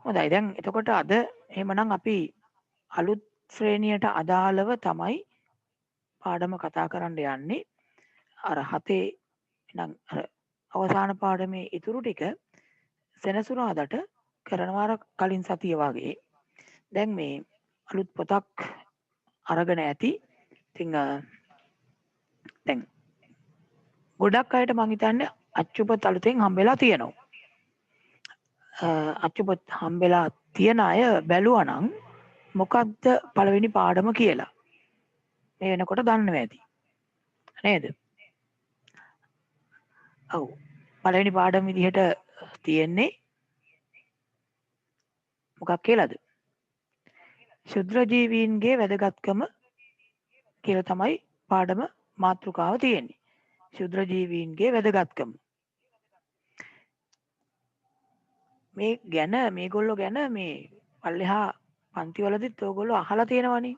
හොඳයි. දැන් එතකොට අද එහෙමනම් අපි අලුත් ශ්‍රේණියට අදාළව තමයි පාඩම කතා කරන්න යන්නේ. අර 7 නම් අර අවසාන පාඩමේ ඉතුරු ටික සෙනසුරාදාට කරනවා අර කලින් සතිය වගේ. දැන් මේ අලුත් පොතක් අරගෙන ඇති. ඉතින් දැන් ගොඩක් අයට මං හිතන්නේ අච්චුපත් අලුතෙන් හම්බෙලා තියෙනවා. අච්චුපත් හම්බෙලා තියෙන අය බැලුවා නම් මොකක්ද පළවෙනි පාඩම කියලා. මේ වෙනකොට දන්නව ඇති. නේද? ඔව්. පළවෙනි පාඩම විදිහට තියෙන්නේ මොකක් කියලාද? ශුද්‍ර ජීවීන්ගේ වැදගත්කම කියලා තමයි පාඩම මාතෘකාව තියෙන්නේ. ශුද්‍ර ජීවීන්ගේ වැදගත්කම. මේ ගැන මේගොල්ලෝ ගැන මේ පල්ලෙහා පන්තිවලදීත් ඕගොල්ලෝ අහලා තියෙනවනේ.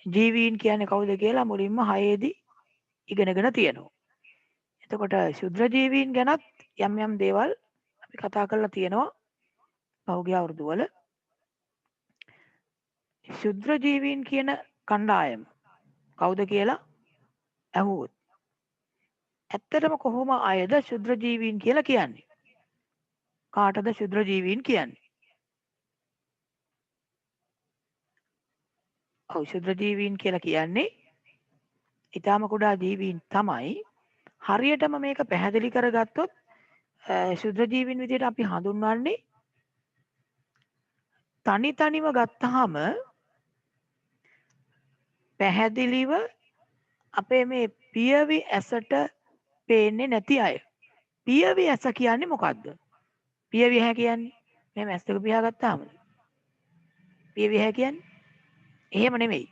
ජීවීන් කියන්නේ කවුද කියලා මුලින්ම 6 දී ඉගෙනගෙන තියෙනවා. එතකොට ශුද්‍ර ජීවීන් ගැනත් යම් යම් දේවල් අපි කතා කරලා තියෙනවා පහුගිය අවුරුදු වල. ශුද්‍ර ජීවීන් කියන කණ්ඩායම කවුද කියලා ඇහුවොත් ඇත්තටම කොහොම අයද ශුද්‍ර ජීවීන් කියලා කියන්නේ? කාටද ශුද්‍ර ජීවීන් කියන්නේ? ඔව් ශුද්‍ර ජීවීන් කියලා කියන්නේ ඊටාම කුඩා ජීවීන් තමයි. හරියටම මේක පැහැදිලි කරගත්තොත් ශුද්‍ර ජීවීන් විදිහට අපි හඳුන්වන්නේ තනි තනිව ගත්තාම පැහැදිලිව අපේ මේ පියවි ඇසට පේන්නේ නැති අය. පියවි ඇස කියන්නේ මොකද්ද? පියවි ඇහැ කියන්නේ මෙහෙම ඇස් දෙක පියාගත්තාමද? පියවි ඇහැ කියන්නේ එහෙම නෙමෙයි.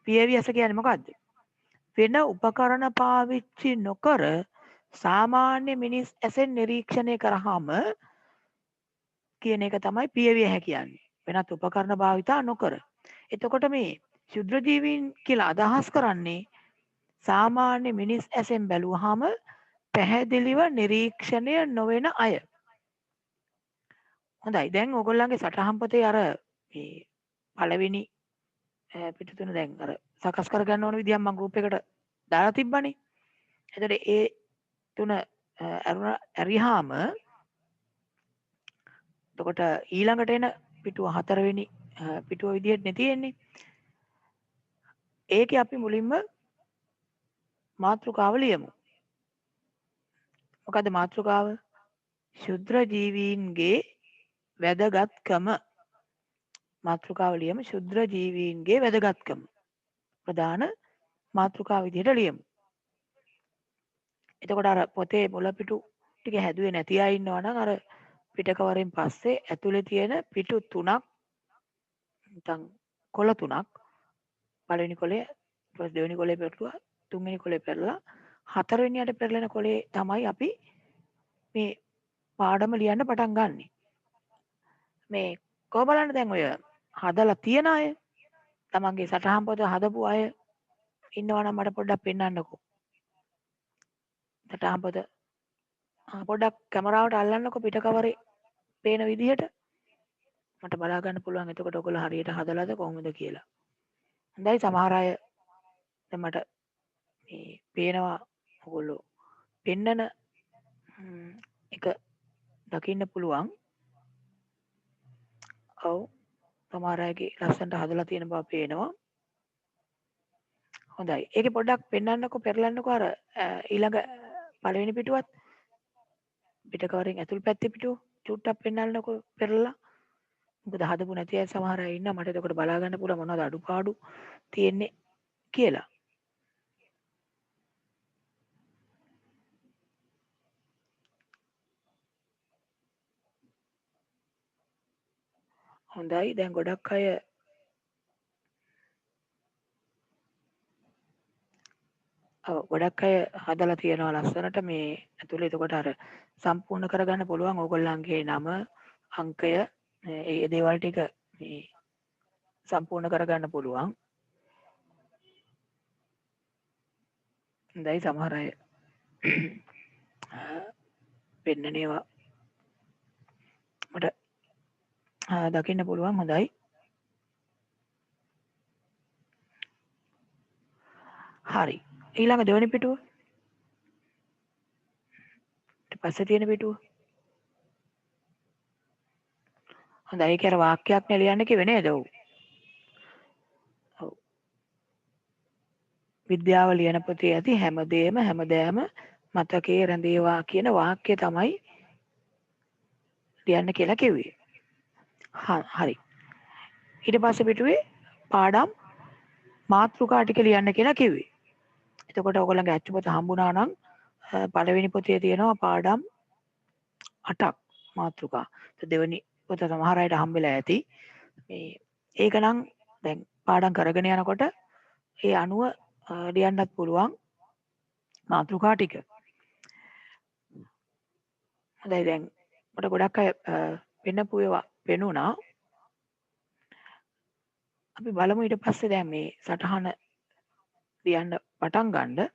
පියවි ඇස කියන්නේ මොකද්ද? වෙන උපකරණ පාවිච්චි නොකර සාමාන්‍ය මිනිස් ඇසෙන් නිරීක්ෂණය කරාම කියන එක තමයි පියවි ඇහැ කියන්නේ. වෙනත් උපකරණ භාවිතා නොකර. එතකොට මේ ශුද්‍ර ජීවීන් කියලා අදහස් කරන්නේ සාමාන්‍ය මිනිස් ඇසෙන් බැලුවාම පැහැදිලිව නිරීක්ෂණය නොවන අය. හොඳයි. දැන් ඕගොල්ලන්ගේ සටහන් පොතේ අර මේ පළවෙනි පිටු තුන දැන් අර සකස් කරගන්න ඕන විදියක් මම ගෲප් එකට දාලා තිබ්බනේ. එතකොට ඒ තුන ඇරියාම එතකොට ඊළඟට එන පිටුව 4 වෙනි පිටුව විදිහට නේ තියෙන්නේ. ඒකේ අපි මුලින්ම මාතෘකාව ලියමු. මොකද්ද මාතෘකාව? ශුද්‍ර ජීවීන්ගේ වැදගත්කම. මාතෘකාව ලියමු ශුද්‍ර ජීවීන්ගේ වැදගත්කම. ප්‍රධාන මාතෘකාව විදිහට ලියමු. එතකොට අර පොතේ මුල පිටු ටික හැදුවේ නැති අය ඉන්නවා නම් අර පිටකවරෙන් පස්සේ ඇතුලේ තියෙන පිටු 3ක් නැත්නම් කොළ 3ක් පළවෙනි කොළේ ඊට පස්සේ දෙවෙනි කොළේ පෙරළුවා තුන්වෙනි කොළේ පෙරලා හතරවෙනියට පෙරලෙන කොළේ තමයි අපි මේ පාඩම ලියන්න පටන් ගන්නෙ. මේ කො බලන්න දැන් ඔය හදලා තියන අය තමන්ගේ සටහන් පොත හදපු අය ඉන්නවා නම් මට පොඩ්ඩක් පෙන්වන්නකෝ. සටහන් පොත පොඩ්ඩක් කැමරාවට අල්ලන්නකෝ පිටකවරේ පේන විදිහට. මට බලා ගන්න පුළුවන් එතකොට ඔයගොල්ලෝ හරියට හදලාද කොහොමද කියලා. හොඳයි සමහර අය දැන් මට මේ පේනවා ඔයගොල්ලෝ පෙන්නන එක දකින්න පුළුවන්. ඔව් සමහර අයගේ ලස්සනට හදලා තියෙන බව පේනවා. හොඳයි. ඒකේ පොඩ්ඩක් පෙන්වන්නකෝ පෙරලන්නකෝ අර ඊළඟ පළවෙනි පිටුවත් පිටකවරෙන් ඇතුල් පැත්තේ පිටුව චුට්ටක් පෙන්වන්නකෝ පෙරලලා. මොකද හදපු නැති අය සමහර අය ඉන්නවා මට එතකොට බලා ගන්න පුළුවන් මොනවද අඩුපාඩු තියෙන්නේ කියලා. හොඳයි දැන් ගොඩක් අය ගොඩක් අය හදලා තියෙනවා ලස්සනට මේ ඇතුලේ එතකොට අර සම්පූර්ණ කරගන්න පුළුවන් ඕගොල්ලන්ගේ නම අංකය ඒ දේවල් ටික මේ සම්පූර්ණ කරගන්න පුළුවන්. හොඳයි සමහර අය පෙන්නන ඒවා මට දකින්න පුළුවන්. හොඳයි. හරි. ඊළඟ දෙවෙනි පිටුව. ඊට පස්සේ තියෙන පිටුව. හොඳයි. ඒක අර වාක්‍යයක් නේ ලියන්න කිව්වේ නේද? ඔව්. ඔව්. විද්‍යාව ලියන පොතේ ඇති හැමදේම හැමදෑම මතකයේ රැඳේවා කියන වාක්‍ය තමයි ලියන්න කියලා කිව්වේ. හරි. ඊට පස්සේ පිටුවේ පාඩම් මාතෘකා ටික ලියන්න කියලා කිව්වේ. එතකොට ඔයගොල්ලන්ගේ අච්චු පොත හම්බුණා නම් පළවෙනි පොතේ තියෙනවා පාඩම් 8ක් මාතෘකා. දෙවෙනි පොත සමහර අයට හම්බෙලා ඇති. මේ ඒක නම් දැන් පාඩම් කරගෙන යනකොට ඒ අනුව ලියන්නත් පුළුවන් මාතෘකා ටික. හොඳයි දැන් මට ගොඩක් අය පෙන්නපු ඒවා පෙනුණා. අපි බලමු ඊට පස්සේ දැන් මේ සටහන ලියන්න පටන් ගන්න.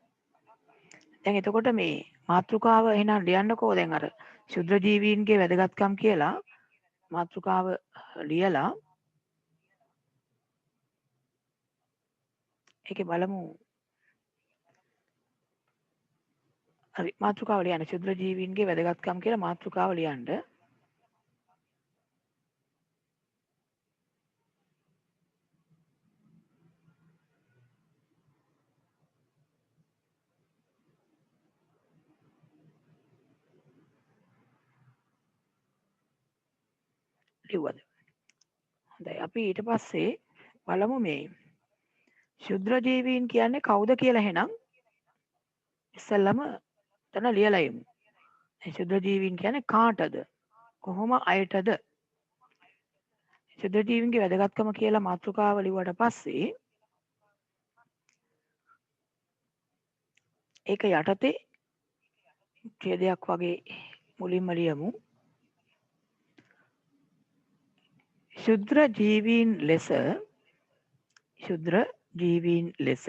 දැන් එතකොට මේ මාතෘකාව එහෙනම් ලියන්නකෝ. දැන් අර ශුද්‍ර ජීවීන්ගේ වැදගත්කම් කියලා මාතෘකාව ලියලා ඒකේ බලමු. හරි මාතෘකාව ලියන්න. ශුද්‍ර ජීවීන්ගේ වැදගත්කම් කියලා මාතෘකාව ලියන්න. ලිව්වද? හොඳයි. අපි ඊට පස්සේ බලමු මේ ශුද්‍ර ජීවීන් කියන්නේ කවුද කියලා එහෙනම් ඉස්සෙල්ලම තන ලියලා යමු. ශුද්‍ර ජීවීන් කියන්නේ කාටද? කොහොම අයටද? ශුද්‍ර ජීවීන්ගේ වැදගත්කම කියලා මාතෘකාව ලිව්වට පස්සේ ඒක යටතේ ඡේදයක් වගේ මුලින්ම ලියමු. ශුද්‍ර ජීවීන් ලෙස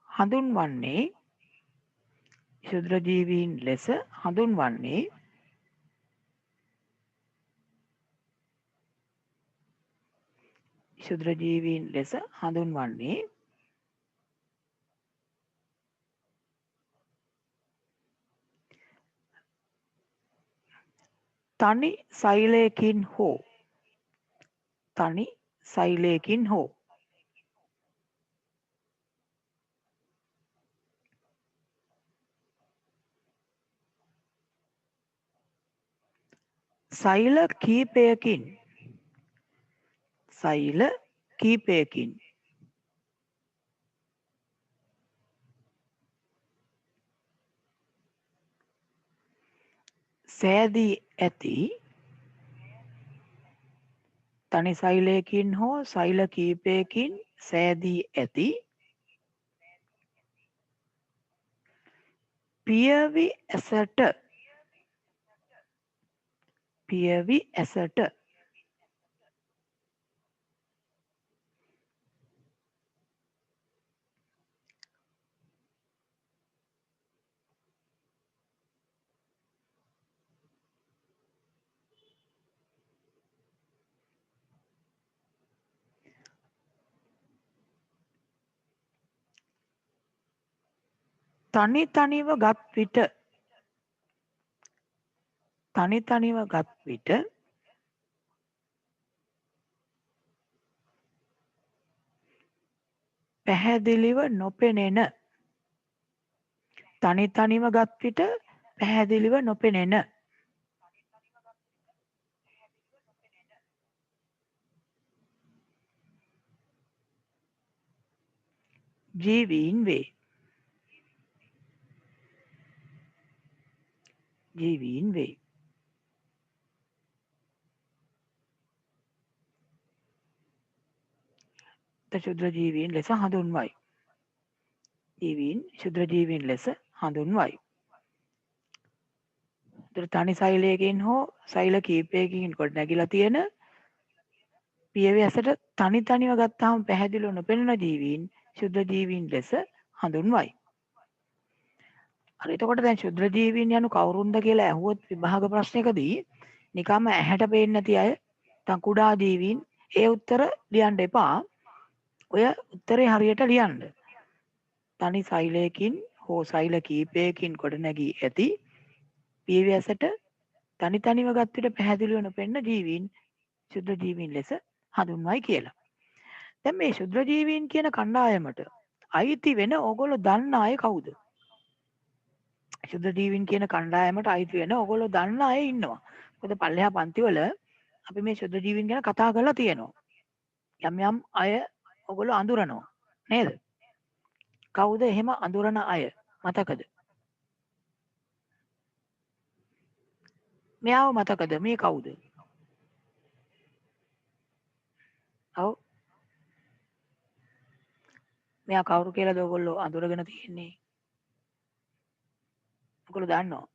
හඳුන්වන්නේ ශුද්‍ර ජීවීන් ලෙස හඳුන්වන්නේ ශුද්‍ර ජීවීන් ලෙස හඳුන්වන්නේ තනි සෛලයකින් හෝ සෛල කීපයකින් සෑදී ඇති තනි සෛලයකින් හෝ සෛල කීපයකින් සෑදී ඇති පියවි ඇසට තනි තනිව ගත් විට පැහැදිලිව නොපෙනෙන ජීවීන් වේ. ශුද්‍ර ජීවීන් ලෙස හඳුන්වයි. ශුද්‍ර ජීවීන් ලෙස හඳුන්වයි. තනි සෛලයකින් හෝ සෛල කීපයකින් කොට නැගිලා තියෙන පියවි ඇසට තනි තනිව ගත්තාම පැහැදිලිව නොපෙනෙන ජීවීන් ශුද්‍ර ජීවීන් ලෙස හඳුන්වයි. හරි එතකොට දැන් ශුද්‍ර ජීවීන් යනු කවුරුන්ද කියලා ඇහුවොත් විභාග ප්‍රශ්නයකදී නිකම්ම ඇහැට පේන්නේ නැති අය නැත්නම් කුඩා ජීවීන් ඒ උත්තර ලියන්න එපා. ඔය උත්තරේ හරියට ලියන්න. තනි සෛලයකින් හෝ සෛල කීපයකින් ගොඩනැගී ඇති පියවි ඇසට තනි තනිව ගත් විට පැහැදිලිව නොපෙනෙන ජීවීන් ශුද්‍ර ජීවීන් ලෙස හඳුන්වයි කියලා. දැන් මේ ශුද්‍ර ජීවීන් කියන කණ්ඩායමට අයිති වෙන ඕගොල්ලෝ දන්න අය කවුද? ශුද්‍ර ජීවීන් කියන කණ්ඩායමට අයිති වෙන ඕගොල්ලෝ දන්න අය ඉන්නවා. මොකද පල්ලෙහා පන්තිවල අපි මේ ශුද්‍ර ජීවීන් ගැන කතා කරලා තියෙනවා. යම් යම් අය ඕගොල්ලෝ අඳුරනවා නේද? කවුද එහෙම අඳුරන අය මතකද? මෙයාව මතකද? මේ කවුද? ඔව් මෙයා කවුරු කියලාද ඕගොල්ලෝ අඳුරගෙන තියෙන්නේ? ඔයගොල්ලෝ දන්නවා.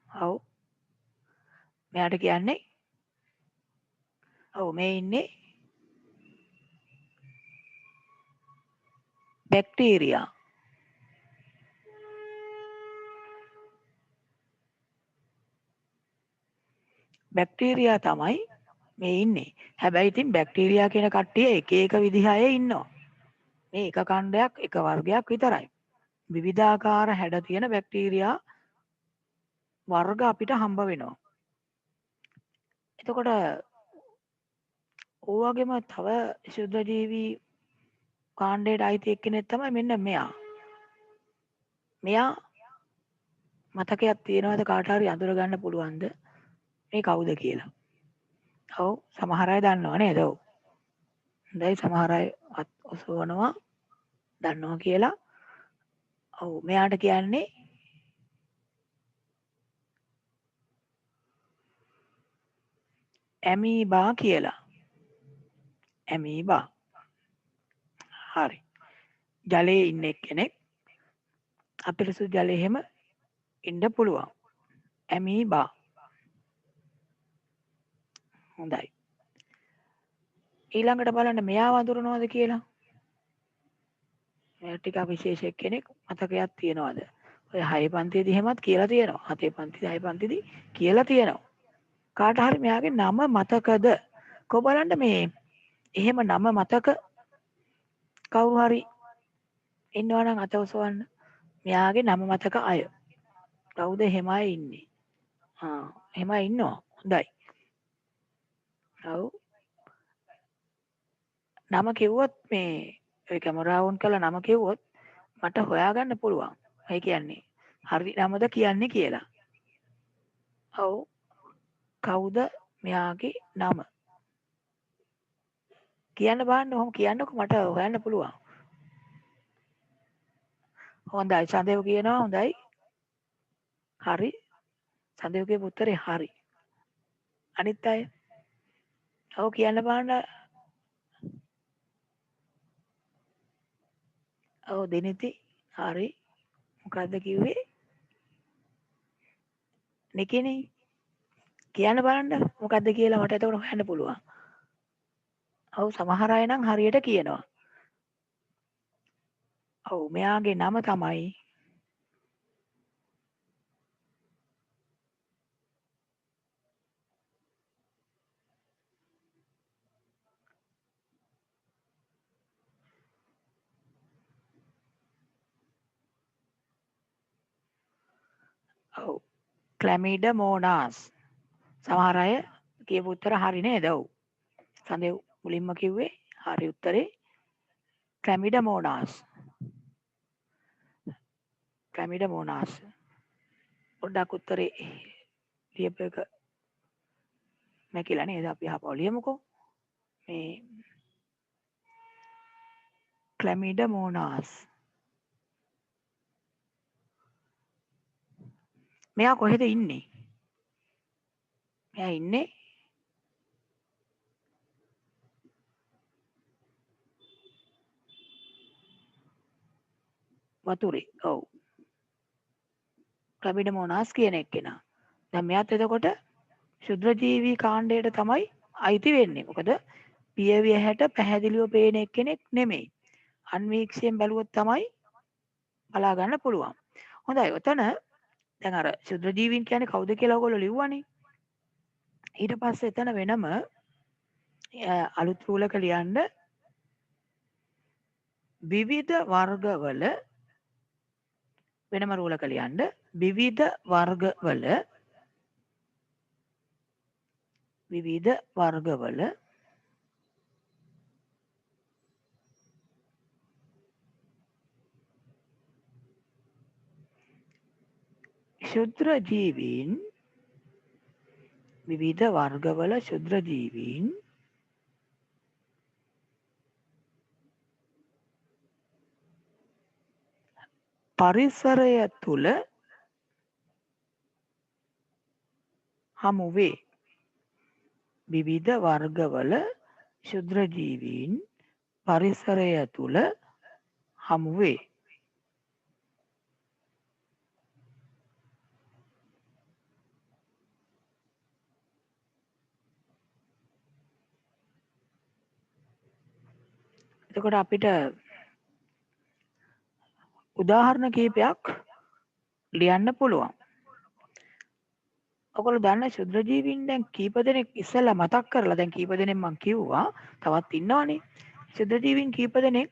ඔව් මෙයාට කියන්නේ ඔව් මේ ඉන්නේ බැක්ටීරියා. බැක්ටීරියා තමයි මේ ඉන්නේ. හැබැයි ඉතින් බැක්ටීරියා කියන කට්ටිය එක එක විදිහ අය ඉන්නවා. මේ එක කණ්ඩයක් එක වර්ගයක් විතරයි. විවිධාකාර හැඩ තියෙන බැක්ටීරියා වර්ග අපිට හම්බ වෙනවා. එතකොට ඕවගේම තව ශුද්ධ ජීවී කාණ්ඩයට අයිති එක්කෙනෙක් තමයි මෙන්න මෙයා. මෙයා මතකයක් තියෙනවද කාට හරි අඳුර ගන්න පුළුවන්ද මේ කවුද කියලා? ඔව් සමහර අය දන්නවා නේද? ඔව්. හොඳයි සමහර අය අත් ඔසවනවා දන්නවා කියලා. ඔව් මෙයාට කියන්නේ ඇමීබා කියලා. ඇමීබා. හරි. ජලයේ ඉන්න එක්කෙනෙක් අපිරිසුදු ජලයේ එහෙම ඉන්න පුළුවන්. ඇමීබා. හොඳයි. ඊළඟට බලන්න මෙයා වඳුරනවද කියලා. මෙයා ටිකක් විශේෂ කෙනෙක් මතකයක් තියනවාද? ඔය 6 පන්තියේදී එහෙමත් කියලා තියෙනවා. 7 පන්තිදී 6 පන්තිදී කියලා තියෙනවා. කාට හරි මෙයාගේ නම මතකද? කො බලන්න මේ එහෙම නම මතක කවුරු හරි ඉන්නවා නම් අත ඔසවන්න. මෙයාගේ නම මතක අය. කවුද එහෙම අය ඉන්නේ? එහෙම අය ඉන්නවා. හොඳයි. ඔව්. නම කිව්වොත් මේ ඔය කැමරාව ඔන් කරලා නම කිව්වොත් මට හොයාගන්න පුළුවන්. ඒ කියන්නේ හරි නමද කියන්නේ කියලා. ඔව්. කවුද මෙයාගේ නම? කියන්න බලන්න ඔහොම කියන්නකෝ මට හොයන්න පුළුවන්. හොඳයි සඳේව කියනවා හොඳයි. හරි. සඳේව කියපු උත්තරේ හරි. අනිත් අය ඔව් කියන්න බලන්න. ඔව් දිනිති හරි. මොකද්ද කිව්වේ? නිකිනේ කියන්න බලන්න මොකද්ද කියලා මට එතකොට හොයන්න පුළුවන්. ඔව් සමහර අය නම් හරියට කියනවා. ඔව් මෙයාගේ නම තමයි ඔව් ක්ලැමිඩමෝනාස්. සමහර අය කියපු උත්තර හරි නේද? ඔව්. සඳේව් මුලින්ම කිව්වේ හරි උත්තරේ ක්ලැමිඩමෝනාස්. ක්ලැමිඩමෝනාස්. පොඩ්ඩක් උත්තරේ ලියපු එක මැකිලා නේද? අපි අහපුවා ලියමුකෝ. මේ ක්ලැමිඩමෝනාස්. මෙයා කොහෙද ඉන්නේ? මෙයා ඉන්නේ වතුරේ. ඔව්. ක්ලැමිඩමෝනාස් කියන එක්කෙනා. දැන් මෙයාත් එතකොට ශුද්‍ර ජීවී කාණ්ඩයට තමයි අයිති වෙන්නේ. මොකද පියවි ඇහැට පැහැදිලිව පේන එක්කෙනෙක් නෙමෙයි. අන්වීක්ෂයෙන් බැලුවොත් තමයි බලා ගන්න පුළුවන්. හොඳයි. ඔතන දැන් අර ශුද්‍ර ජීවීන් කියන්නේ කවුද කියලා ඔයගොල්ලෝ ලිව්වනේ. ඊට පස්සේ එතන වෙනම අලුත් රූලක ලියන්න විවිධ වර්ගවල වෙනම රූලක ලියන්න විවිධ වර්ගවල ශුද්‍ර ජීවීන් විවිධ වර්ගවල ශුද්‍ර ජීවීන් පරිසරය තුල හමු වේ. විවිධ වර්ගවල ශුද්‍ර ජීවීන් පරිසරය තුල හමු වේ. එතකොට අපිට උදාහරණ කීපයක් ලියන්න පුළුවන්. ඔයගොල්ලෝ දන්න ශුද්‍ර ජීවීන් දැන් කීප දෙනෙක් ඉස්සෙල්ලා මතක් කරලා දැන් කීප දෙනෙක් මම කිව්වා. තවත් ඉන්නවනේ. ශුද්‍ර ජීවීන් කීප දෙනෙක්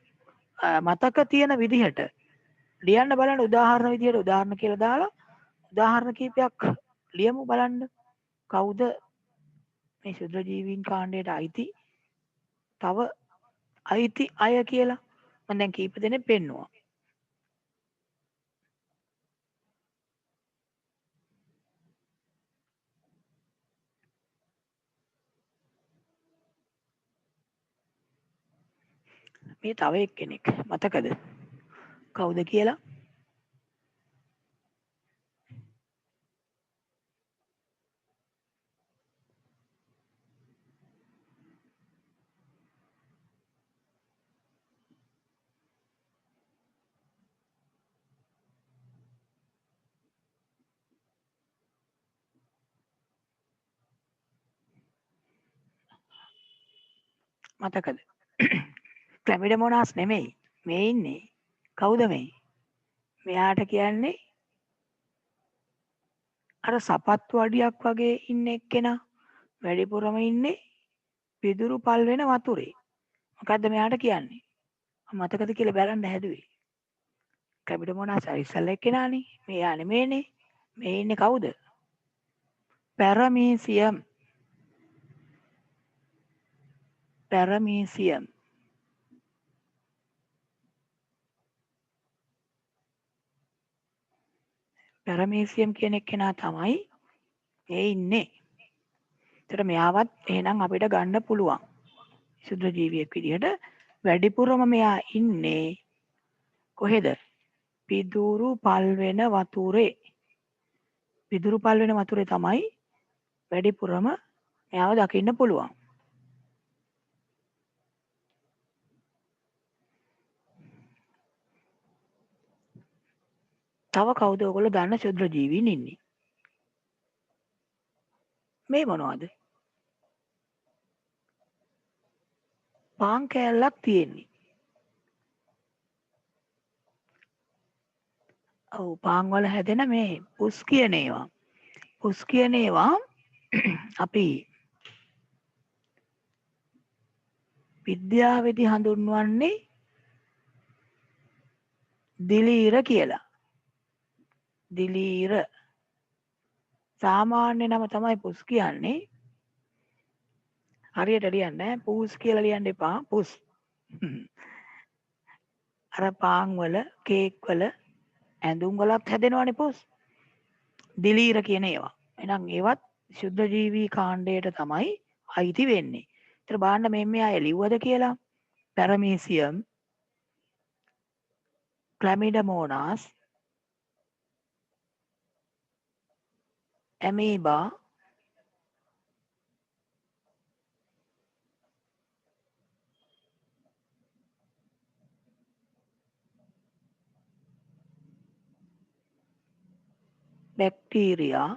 මතක තියෙන විදිහට ලියන්න බලන්න උදාහරණ විදිහට උදාහරණ කියලා දාලා උදාහරණ කීපයක් ලියමු බලන්න. කවුද මේ ශුද්‍ර ජීවීන් කාණ්ඩයට අයිති තව අයිති අය කියලා මම දැන් කීප දෙනෙක් පෙන්නුවා. මේ තව එක්කෙනෙක් මතකද? කවුද කියලා? මතකද? ක්ලැමිඩෝමෝනාස් නෙමෙයි. මේ ඉන්නේ. කවුද මේ? මෙයාට කියන්නේ අර සපත්තු අඩියක් වගේ ඉන්න එක්කෙනා. වැඩිපුරම ඉන්නේ පිදුරු පල් වෙන වතුරේ. මොකද්ද මෙයාට කියන්නේ? මතකද කියලා බලන්න හැදුවේ. ක්ලැමිඩෝමෝනාස් ඉස්සල්ලා එක්කෙනානේ. මෙයා නෙමෙයිනේ. මේ ඉන්නේ කවුද? පැරමීසියම්. පැරමීසියම්. පැරමීසියම් කියන එක්කෙනා තමයි මේ ඉන්නේ. ඒතර මෙයාවත් එහෙනම් අපිට ගන්න පුළුවන්. ශුද්‍ර ජීවියෙක් විදිහට වැඩිපුරම මෙයා ඉන්නේ කොහෙද? පිදුරු පල් වෙන වතුරේ. පිදුරු පල් වෙන වතුරේ තමයි වැඩිපුරම මෙයාව දකින්න පුළුවන්. තව කවුද ඔයගොල්ලෝ දන්න ශුද්‍ර ජීවීන් ඉන්නේ? මේ මොනවද? පාන් කෑල්ලක් තියෙන්නේ. ඔව් පාන් වල හැදෙන මේ පුස් කියන ඒවා. පුස් කියන ඒවා අපි විද්‍යාවේදී හඳුන්වන්නේ දිලීර කියලා. දිලීර සාමාන්‍ය නම තමයි පුස් කියන්නේ. හරියට ලියන්න පූස් කියලා ලියන්න එපා. පුස්. අර පාන් වල කේක් වල ඇඳුම් වලත් හැදෙනවනේ පුස්. දිලීර කියන ඒවා. එහෙනම් ඒවත් ශුද්ධ ජීවී කාණ්ඩයට තමයි අයිති වෙන්නේ. ඒතර බලන්න මේ අය ලිව්වද කියලා. පැරමීසියම්, ක්ලැමිඩෝමෝනාස්, ඇමීබා, බැක්ටීරියා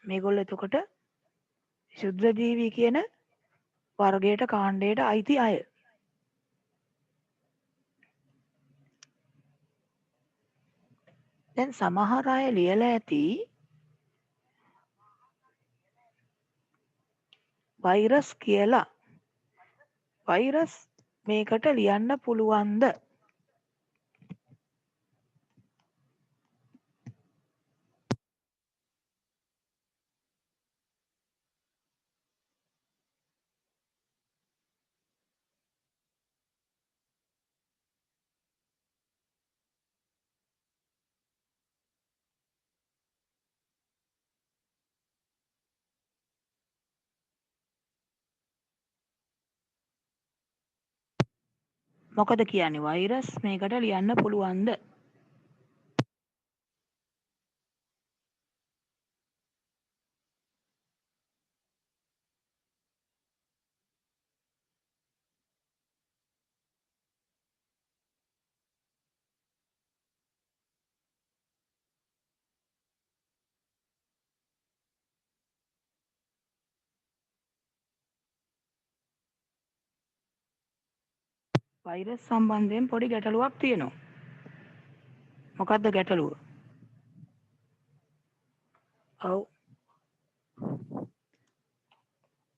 මේගොල්ලෝ එතකොට ශුද්‍ර ජීවී කියන වර්ගයට කාණ්ඩයට අයිති අය. දැන් සමහර අය ලියලා ඇති වෛරස් කියලා. වෛරස් මේකට ලියන්න පුළුවන්ද? මොකද කියන්නේ වෛරස් මේකට ලියන්න පුළුවන්ද? වෛරස් සම්බන්ධයෙන් පොඩි ගැටලුවක් තියෙනවා. මොකක්ද ගැටලුව? ඔව්.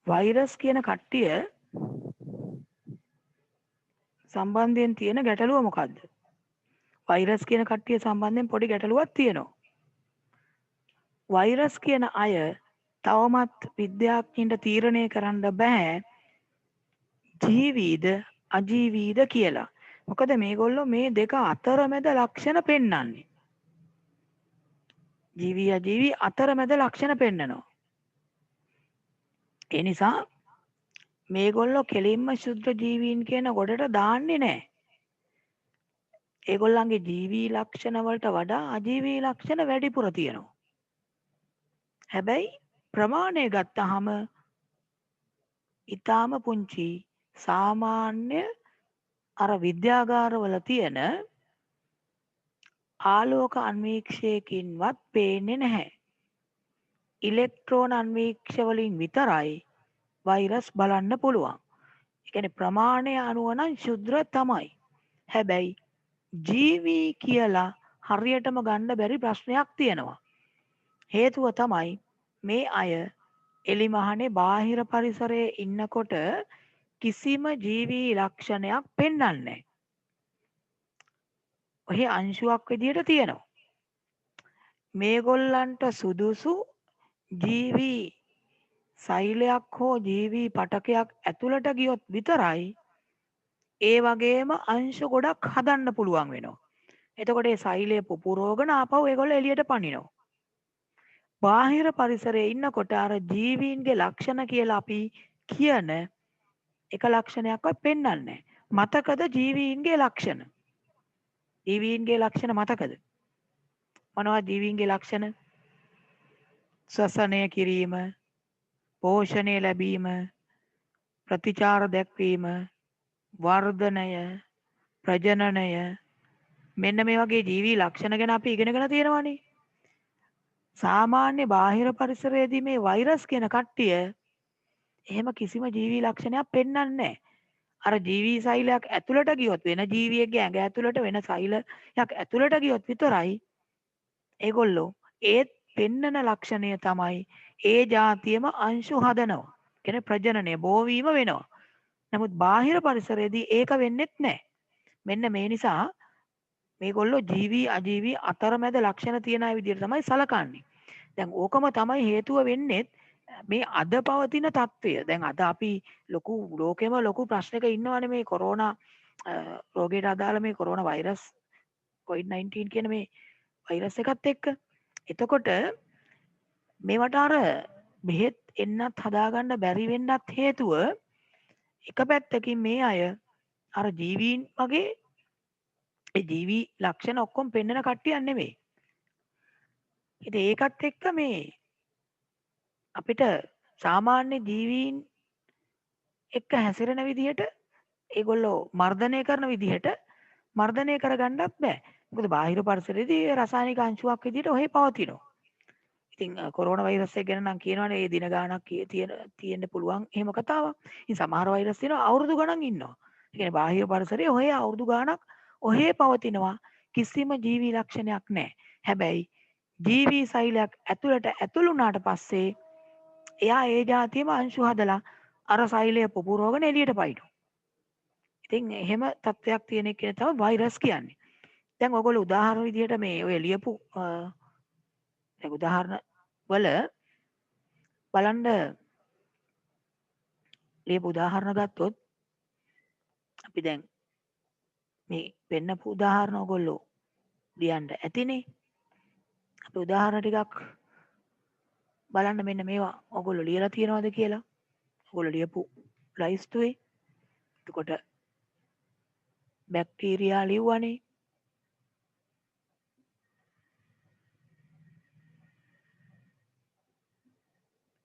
වෛරස් කියන කට්ටිය සම්බන්ධයෙන් තියෙන ගැටලුව මොකක්ද? වෛරස් කියන කට්ටිය සම්බන්ධයෙන් පොඩි ගැටලුවක් තියෙනවා. වෛරස් කියන අය තවමත් විද්‍යාඥයින්ට තීරණය කරන්න බෑ ජීවීද අජීවීද කියලා. මොකද මේගොල්ලෝ මේ දෙක අතරමැද ලක්ෂණ පෙන්වන්නේ. ජීවී අජීවී අතරමැද ලක්ෂණ පෙන්නනවා. ඒ නිසා මේගොල්ලෝ කෙලින්ම ශුද්ධ ජීවීන් කියන ගොඩට දාන්නේ නැහැ. ඒගොල්ලන්ගේ ජීවී ලක්ෂණ වලට වඩා අජීවී ලක්ෂණ වැඩිපුර තියෙනවා. හැබැයි ප්‍රමාණය ගත්තාම ඊටාම පුංචි සාමාන්‍ය අර විද්‍යාගාරවල තියෙන ආලෝක අන්වීක්ෂයකින්වත් පේන්නේ නැහැ. ඉලෙක්ට්‍රෝන අන්වීක්ෂ වලින් විතරයි වෛරස් බලන්න පුළුවන්. ඒ කියන්නේ ප්‍රමාණය අනුව නම් ශුද්‍ර තමයි. හැබැයි ජීවී කියලා හරියටම ගන්න බැරි ප්‍රශ්නයක් තියෙනවා. හේතුව තමයි මේ අය එලිමහනේ බාහිර පරිසරයේ ඉන්නකොට කිසිම ජීවී ලක්ෂණයක් පෙන්වන්නේ නැහැ. ඔහි අංශුවක් විදියට තියෙනවා. මේගොල්ලන්ට සුදුසු ජීවී සෛලයක් හෝ ජීවී පටකයක් ඇතුළට ගියොත් විතරයි ඒ වගේම අංශ ගොඩක් හදන්න පුළුවන් වෙනවා. එතකොට ඒ සෛලය පුපුරවගෙන ආපහු ඒගොල්ලෝ එළියට පනිනවා. බාහිර පරිසරයේ ඉන්නකොට අර ජීවීන්ගේ ලක්ෂණ කියලා අපි කියන එක ලක්ෂණයක්වත් පෙන්වන්නේ නැහැ. මතකද ජීවීන්ගේ ලක්ෂණ? ජීවීන්ගේ ලක්ෂණ මතකද? මොනවද ජීවීන්ගේ ලක්ෂණ? ශ්වසනය කිරීම, පෝෂණය ලැබීම, ප්‍රතිචාර දැක්වීම, වර්ධනය, ප්‍රජනනය, මෙන්න මේ වගේ ජීවී ලක්ෂණ ගැන අපි ඉගෙනගෙන තියෙනවානේ. සාමාන්‍ය බාහිර පරිසරයේදී මේ වෛරස් කියන කට්ටිය එහෙම කිසිම ජීවී ලක්ෂණයක් පෙන්වන්නේ නැහැ. අර ජීවී සෛලයක් ඇතුළට ගියොත් වෙන ජීවියෙක්ගේ ඇඟ ඇතුළට වෙන සෛලයක් ඇතුළට ගියොත් විතරයි ඒගොල්ලෝ ඒත් පෙන්නන ලක්ෂණය තමයි ඒ જાතියම අංශු හදනවා. කියන්නේ ප්‍රජනනය බෝවීම වෙනවා. නමුත් බාහිර පරිසරයේදී ඒක වෙන්නේත් නැහැ. මෙන්න මේ නිසා මේගොල්ලෝ ජීවී අජීවී අතරමැද ලක්ෂණ තියෙන අය විදිහට තමයි සලකන්නේ. දැන් ඕකම තමයි හේතුව වෙන්නේ මේ අද පවතින తত্ত্বය. දැන් අද අපි ලෝකෙම ලොකු ප්‍රශ්නයක ඉන්නවනේ මේ කොරෝනා රෝගයට අදාළ මේ කොරෝනා වෛරස් COVID-19 කියන මේ වෛරස් එකත් එක්ක. එතකොට මේවට අර බෙහෙත් එන්නත් හදාගන්න බැරි වෙන්නත් හේතුව එක පැත්තකින් මේ අය අර ජීවීන් වගේ ඒ ජීවී ලක්ෂණ ඔක්කොම පෙන්වන කට්ටියක් නෙමෙයි. ඉතින් ඒකත් එක්ක මේ අපිට සාමාන්‍ය ජීවීන් එක්ක හැසිරෙන විදිහට ඒගොල්ලෝ මර්ධනය කරන විදිහට මර්ධනය කරගන්නත් බෑ. මොකද බාහිර පරිසරයේදී රසායනික අංශුවක් විදිහට ඔහේ පවතිනවා. ඉතින් කොරෝනා වෛරස් එක ගැන නම් කියනවනේ ඒ දින ගාණක් තියෙන්න පුළුවන් එහෙම කතාවක්. ඉතින් සමහර වෛරස් තියෙනවා අවුරුදු ගණන් ඉන්නවා. ඒ කියන්නේ බාහිර පරිසරයේ ඔහේ අවුරුදු ගාණක් ඔහේ පවතිනවා. කිසිම ජීවී ලක්ෂණයක් නැහැ. හැබැයි ජීවී සෛලයක් ඇතුළට ඇතුළු වුණාට පස්සේ එයා ඒ જાතියම අංශු හදලා අර සෛලය පුපුරවගෙන එළියට පයින්නෝ. ඉතින් එහෙම තත්ත්වයක් තියෙන එක තමයි වෛරස් කියන්නේ. දැන් ඔයගොල්ලෝ උදාහරණ විදිහට මේ ඔය ලියපු දැන් උදාහරණ වල බලන්න ලියපු උදාහරණ ගත්තොත් අපි දැන් මේ පෙන්නපු උදාහරණ ඔයගොල්ලෝ ලියන්න ඇතිනේ. අපි උදාහරණ ටිකක් බලන්න මෙන්න මේවා ඔයගොල්ලෝ ලියලා තියෙනවද කියලා. ඔයගොල්ලෝ ලියපු ලයිස්තුවේ. එතකොට bacteria ලිව්වනේ.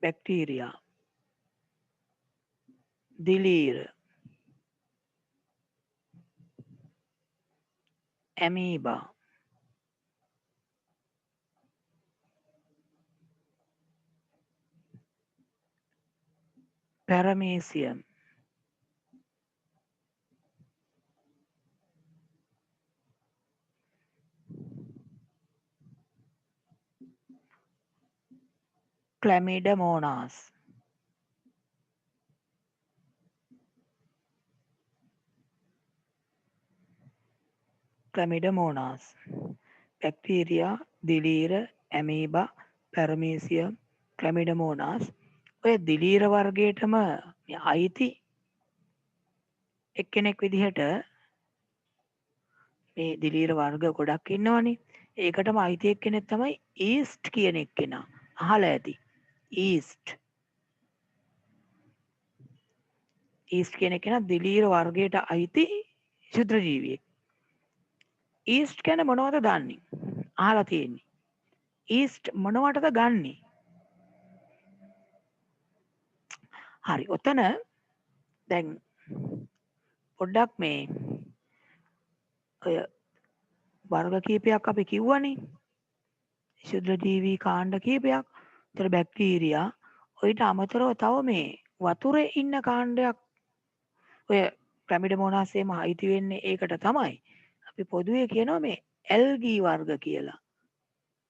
Bacteria දිලීර amoeba පැරමීසියම් ක්ලැමිඩමෝනාස් ක්ලැමිඩමෝනාස් bacteria දිලීර amoeba පැරමීසියම් ක්ලැමිඩමෝනාස් ඔය දිලීර වර්ගයටම අයිති එක්කෙනෙක් විදිහට මේ දිලීර වර්ග ගොඩක් ඉන්නවනේ. ඒකටම අයිති එක්කෙනෙක් තමයි ඊස්ට් කියන එක්කෙනා. අහලා ඇති. ඊස්ට් කියන එක්කෙනා දිලීර වර්ගයට අයිති ක්ෂුද්‍ර ජීවියෙක්. ඊස්ට් ගැන මොනවද දන්නේ? අහලා තියෙන්නේ. ඊස්ට් මොනවටද ගන්නෙ? හරි. ඔතන දැන් පොඩ්ඩක් මේ ඔය වර්ග කීපයක් අපි කිව්වනේ. ක්ෂුද්‍ර ජීවී කාණ්ඩ කීපයක්. ඒතර බැක්ටීරියා ඔයිට අමතරව තව මේ වතුරේ ඉන්න කාණ්ඩයක් ඔය ක්ලැමිඩමෝනාසේම අයිති වෙන්නේ ඒකට තමයි. අපි පොදුවේ කියනවා මේ ඇල්ගී වර්ග කියලා.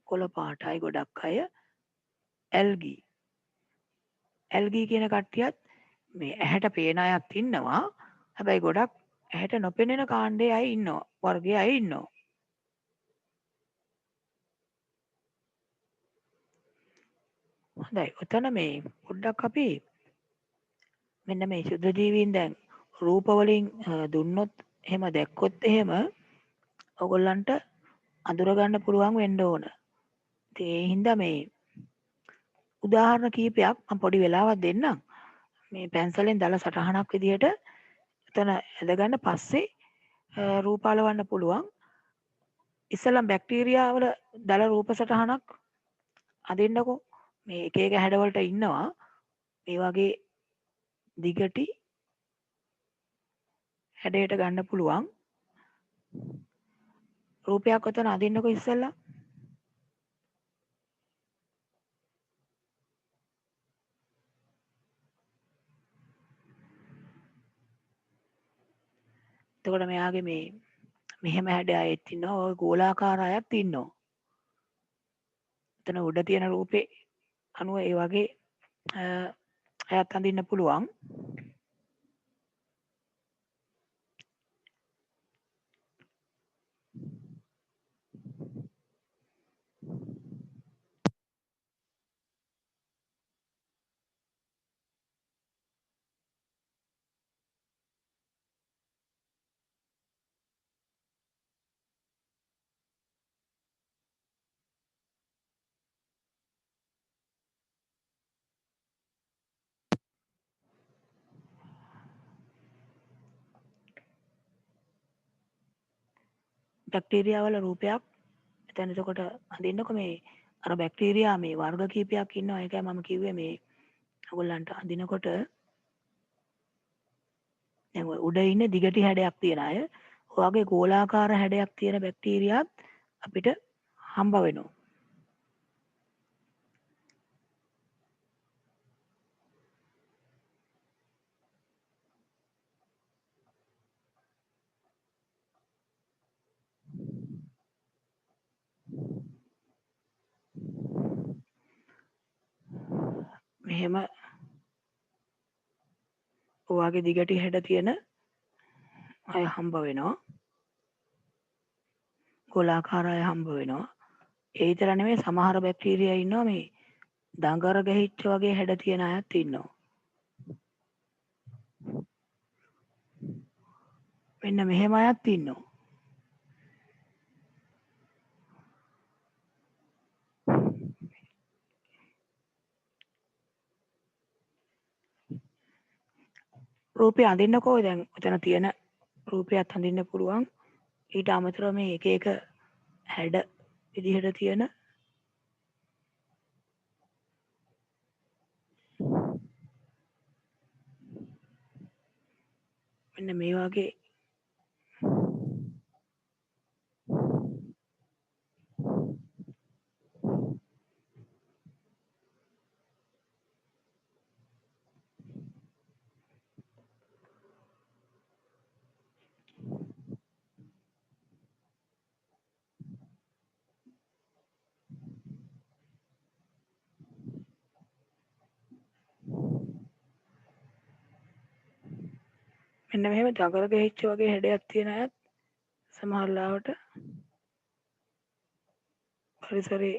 කොළ පාටයි ගොඩක් අය ඇල්ගී. ඇල්ගී කියන කට්ටියත් මේ ඇහැට පේන අයත් ඉන්නවා. හැබැයි ගොඩක් ඇහැට නොපෙනෙන කාණ්ඩයේ අය ඉන්නවා. වර්ගයේ අය ඉන්නවා. හොඳයි. ඔතන මේ පොඩ්ඩක් අපි මෙන්න මේ ක්ෂුද්‍ර ජීවීන් දැන් රූප වලින් දුන්නොත් එහෙම දැක්කොත් එහෙම ඔයගොල්ලන්ට අඳුර ගන්න පුළුවන් වෙන්න ඕන. ඉතින් ඒ හින්දා මේ උදාහරණ කීපයක් මම පොඩි වෙලාවක් දෙන්නම්. මේ පැන්සලෙන් දල සටහනක් විදිහට එතන ඇඳගන්න පස්සේ රූප අලවන්න පුළුවන්. ඉස්සෙල්ලා බැක්ටීරියා වල දල රූප සටහනක් අදින්නකෝ. මේ එක එක හැඩවලට ඉන්නවා. මේ වගේ දිගටි හැඩයට ගන්න පුළුවන් රූපයක් ඔතන අදින්නකෝ ඉස්සෙල්ලා. එතකොට මෙයාගේ මේ මෙහෙම හැඩ අයෙත් ඉන්නවා. ඔය ගෝලාකාර අයත් ඉන්නවා. එතන උඩ තියෙන රූපේ අනුව ඒ වගේ අයත් අඳින්න පුළුවන්. බැක්ටීරියා වල රූපයක් එතන එතකොට අඳින්නකො මේ අර බැක්ටීරියා මේ වර්ග කීපයක් ඉන්නවා. ඒකයි මම කිව්වේ මේ ඔයගොල්ලන්ට අඳිනකොට දැන් ඔය උඩ ඉන්න දිගටි හැඩයක් තියෙන අය ඔයගේ ගෝලාකාර හැඩයක් තියෙන බැක්ටීරියාත් අපිට හම්බ වෙනවා. මෙහෙම ඔයාගේ දිගටි හැඩ තියෙන අය හම්බ වෙනවා. ගොලාකාර අය හම්බ වෙනවා. ඒ විතර නෙමෙයි සමහර බැක්ටීරියා ඉන්නවා මේ දඟර ගැහිච්ච වගේ හැඩ තියෙන අයත් ඉන්නවා. මෙන්න මෙහෙම අයත් ඉන්නවා. රූපය අඳින්නකෝ දැන් උතන තියෙන රූපයත් අඳින්න පුළුවන්. ඊට අමතරව මේ එක එක හැඩ විදිහට තියෙන මෙන්න මේ වගේ මෙන්න මෙහෙම දඟර ගැහිච්ච වගේ හැඩයක් තියෙන අයත් සමහර ලාවට පරිසරේ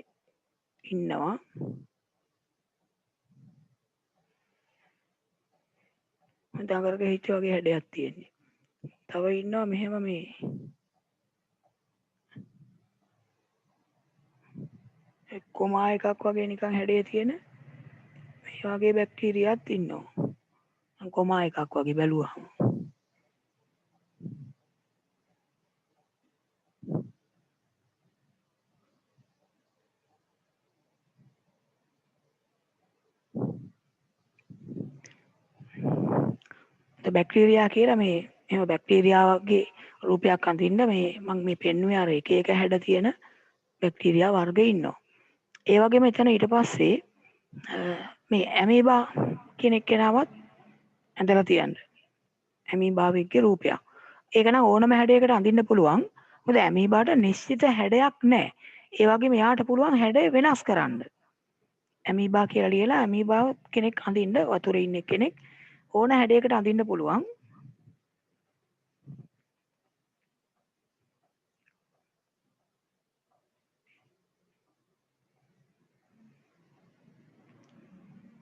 ඉන්නවා. දඟර ගැහිච්ච වගේ හැඩයක් තියෙන්නේ. තව ඉන්නවා මෙහෙම මේ කොමා එකක් වගේ නිකන් හැඩේ තියෙන මේ වගේ බැක්ටීරියාත් ඉන්නවා. කොමා එකක් වගේ බැලුවහම. බැක්ටීරියා කියලා මේ එහෙම බැක්ටීරියාවගේ රූපයක් අඳින්න මේ මම මේ පෙන්වුවේ අර එක එක හැඩ තියෙන බැක්ටීරියා වර්ග ඉන්නවා. ඒ වගේම එතන ඊට පස්සේ මේ ඇමීබා කියන එක්කෙනාවත් ඇඳලා තියන්න. ඇමීබාවෙක්ගේ රූපයක්. ඒක නම් ඕනම හැඩයකට අඳින්න පුළුවන්. මොකද ඇමීබාට නිශ්චිත හැඩයක් නැහැ. ඒ වගේම එයාට පුළුවන් හැඩය වෙනස් කරන්න. ඇමීබා කියලා ලියලා ඇමීබාව කෙනෙක් අඳින්න වතුරේ ඉන්න කෙනෙක් ඕන හැඩයකට අඳින්න පුළුවන්.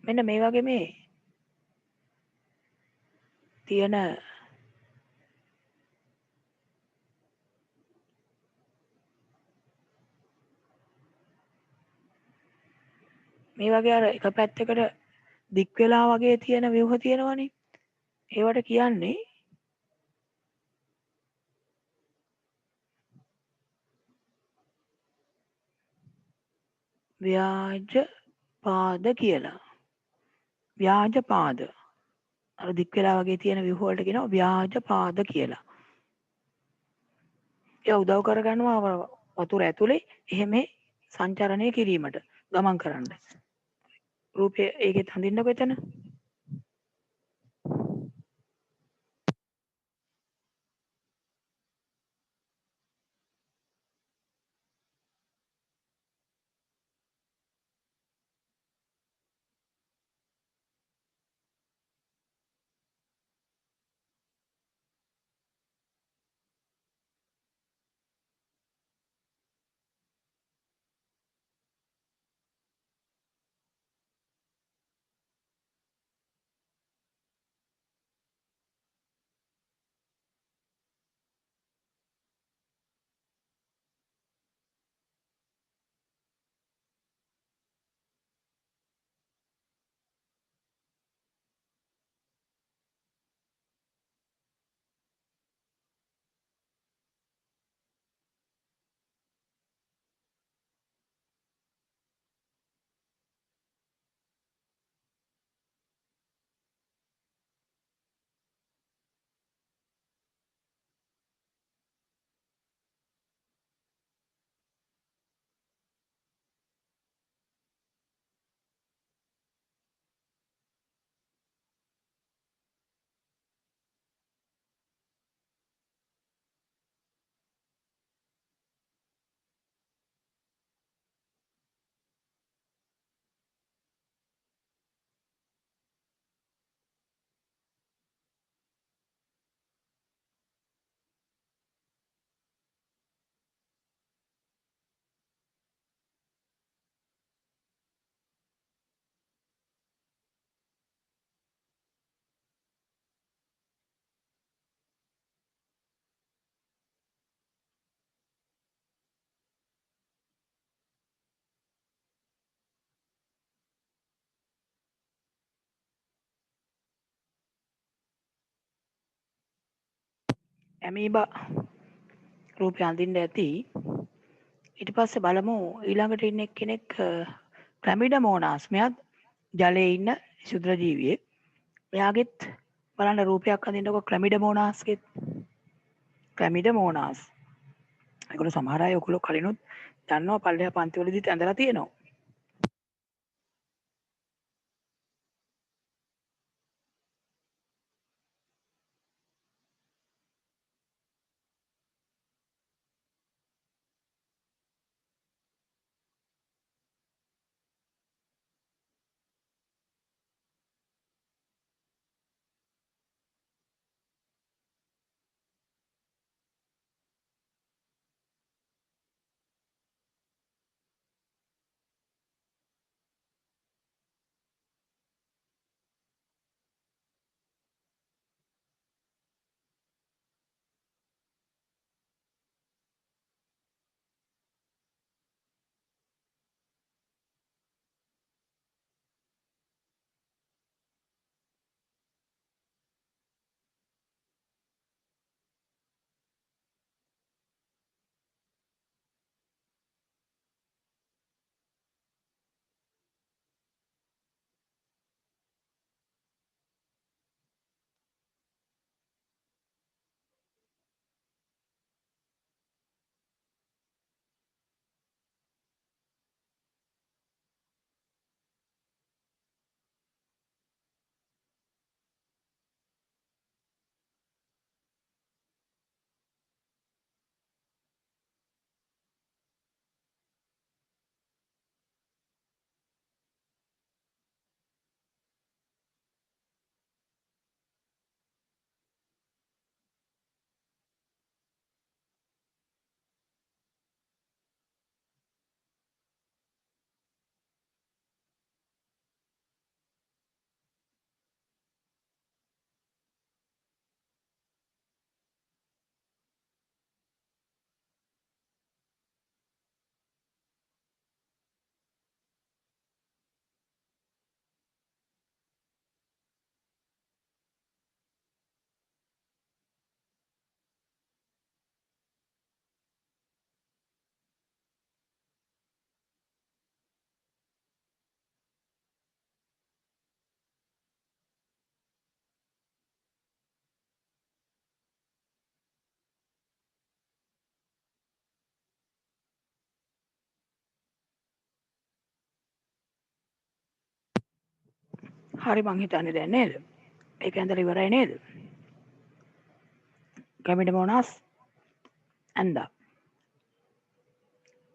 මෙන්න මේ වගේ මේ තියෙන මේ වගේ අර එක පැත්තකට දික් වෙලා වගේ තියෙන ව්‍යුහ තියෙනවනේ. ඒවට කියන්නේ ව්‍යාජ පාද කියලා. ව්‍යාජ පාද. අර දික් වෙලා වගේ තියෙන ව්‍යුහ වලට කියනවා ව්‍යාජ පාද කියලා. ඒ උදව් කරගන්නවා වතුර ඇතුලේ එහෙම සංචරණය කිරීමට ගමන් කරන්න. රූපය ඒකෙත් හඳින්නකො එතන. ඇමීබා රූපය අඳින්න ඇති. ඊට පස්සේ බලමු ඊළඟට ඉන්න කෙනෙක් ක්‍රැමිඩමෝනාස්. මෙයාත් ජලයේ ඉන්න ශුද්‍ර ජීවියෙක්. එයාගෙත් බලන්න රූපයක් අඳින්නකො ක්‍රැමිඩමෝනාස්ගෙත්. ක්‍රැමිඩමෝනාස්. ඒගොල්ලෝ සමහර අය ඔයගොල්ලෝ කලිනුත් දන්නවා පල්ලෙහා පන්තිවලදීත් ඇඳලා තියෙනවා. හරි මං හිතන්නේ දැන් නේද? ඒක ඇඳලා ඉවරයි නේද? ක්‍රැමිඩමෝනාස් ඇඳා.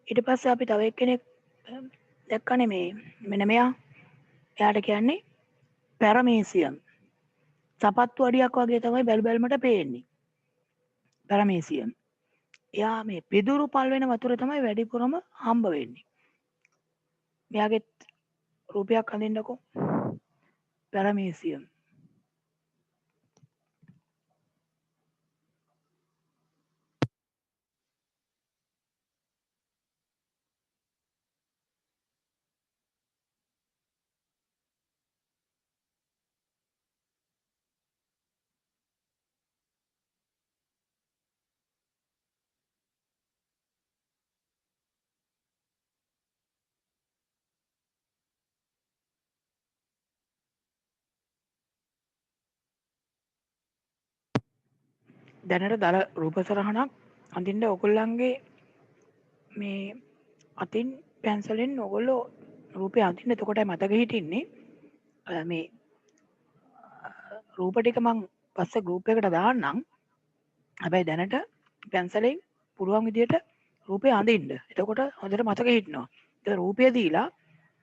ඊට පස්සේ අපි තව එක්කෙනෙක් දැක්කනේ මේ මෙන්න මෙයා. එයාට කියන්නේ පැරමීසියම්. සපත්තු අඩියක් වගේ තමයි බැලු බැලමට පේන්නේ. පැරමීසියම්. එයා මේ පිදුරු පල් වෙන වතුර තමයි වැඩිපුරම හම්බ වෙන්නේ. මෙයාගෙත් රූපයක් අඳින්නකෝ. පැරමීසියම්. දැනට දර රූප සරහනක් අඳින්න ඔයගොල්ලන්ගේ මේ අතින් පැන්සලෙන් ඔයගොල්ලෝ රූපය අඳින්න. එතකොටයි මතක හිටින්නේ. මේ රූප ටික මං පස්සේ ගෲප් එකට දාන්නම්. හැබැයි දැනට පැන්සලෙන් පුළුවන් විදියට රූපය අඳින්න. එතකොට හොඳට මතක හිටිනවා. ඒක රූපය දීලා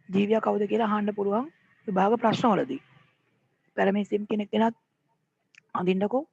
ජීවියා කවුද කියලා අහන්න පුළුවන් විභාග ප්‍රශ්නවලදී. පැරමීසියම් කෙනෙක් ගෙනත් අඳින්නකෝ.